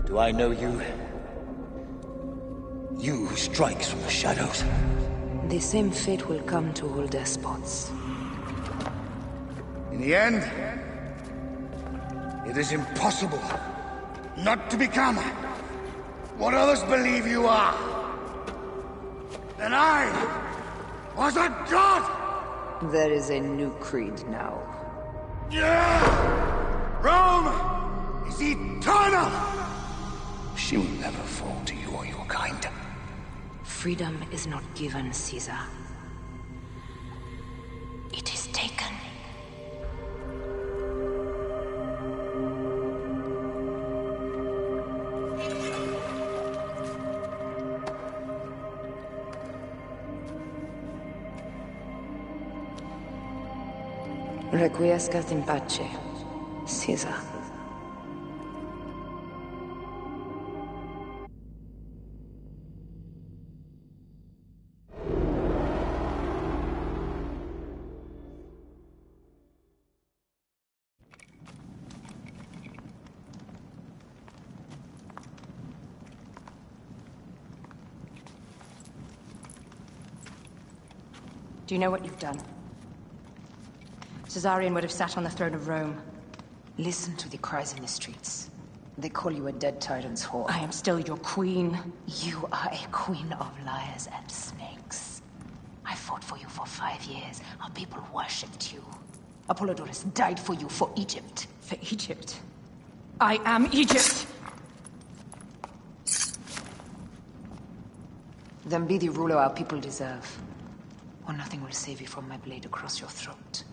Do I know you? You who strikes from the shadows. The same fate will come to all despots. In the end, it is impossible not to become what others believe you are. And I was a god! There is a new creed now. Rome is eternal! She will never fall to you or your kind. Freedom is not given, Caesar. It is taken. Requiescat in pace, Caesar. Do you know what you've done? Caesarion would have sat on the throne of Rome. Listen to the cries in the streets. They call you a dead tyrant's whore. I am still your queen. You are a queen of liars and snakes. I fought for you for 5 years. Our people worshipped you. Apollodorus died for you, for Egypt. For Egypt? I am Egypt! Then be the ruler our people deserve. Or nothing will save you from my blade across your throat.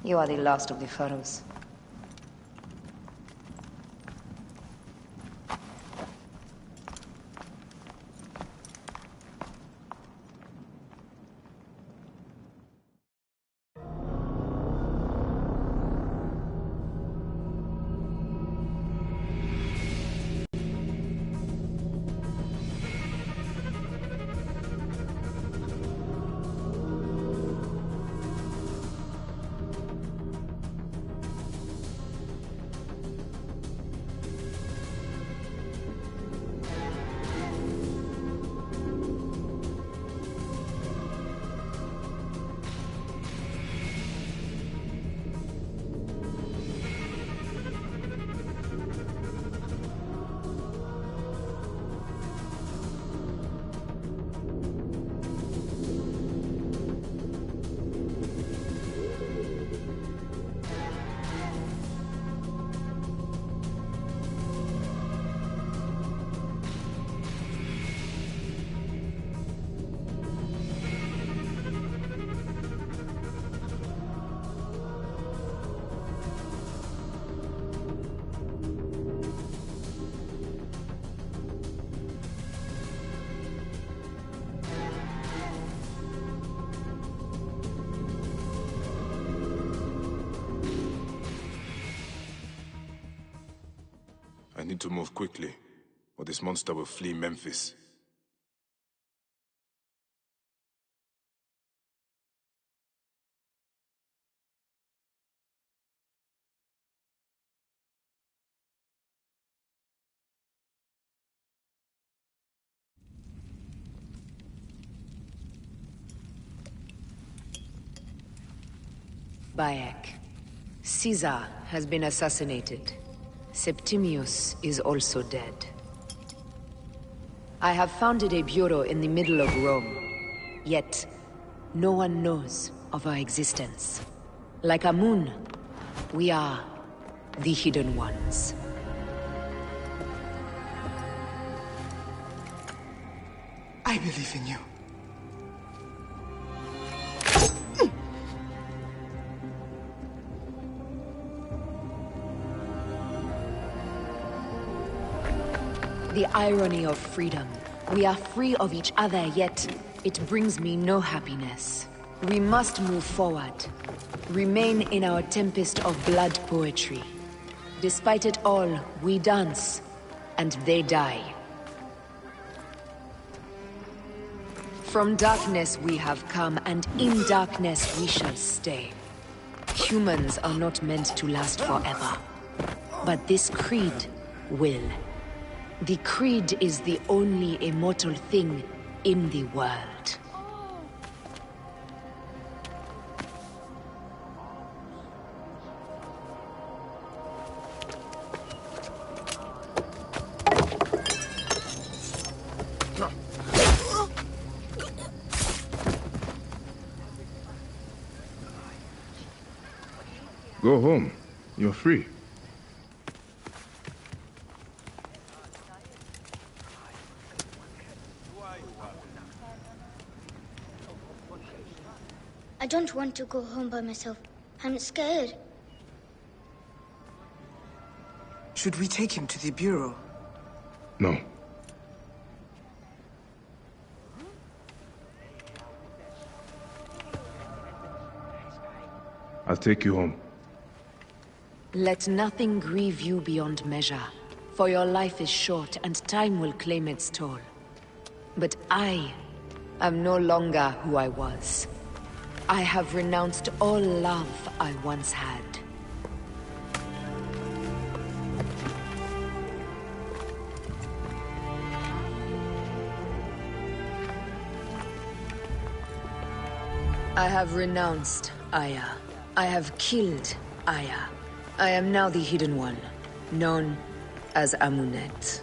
You are the last of the pharaohs. need to move quickly, or this monster will flee Memphis. Bayek. Caesar has been assassinated. Septimius is also dead. I have founded a bureau in the middle of Rome. Yet, no one knows of our existence. Like Amun, we are the Hidden Ones. I believe in you. The irony of freedom. We are free of each other, yet it brings me no happiness. We must move forward. Remain in our tempest of blood poetry. Despite it all, we dance, and they die. From darkness we have come, and in darkness we shall stay. Humans are not meant to last forever. But this creed will. The creed is the only immortal thing in the world. Go home. You're free. I don't want to go home by myself. I'm scared. Should we take him to the Bureau? No. I'll take you home. Let nothing grieve you beyond measure, for your life is short and time will claim its toll. But I am no longer who I was. I have renounced all love I once had. I have renounced Aya. I have killed Aya. I am now the Hidden One, known as Amunet.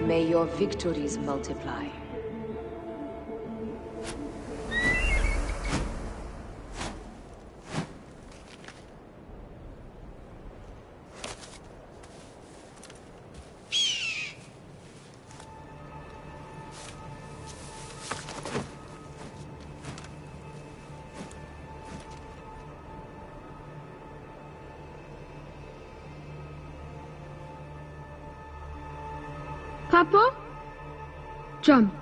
May your victories multiply. Papa? Jump.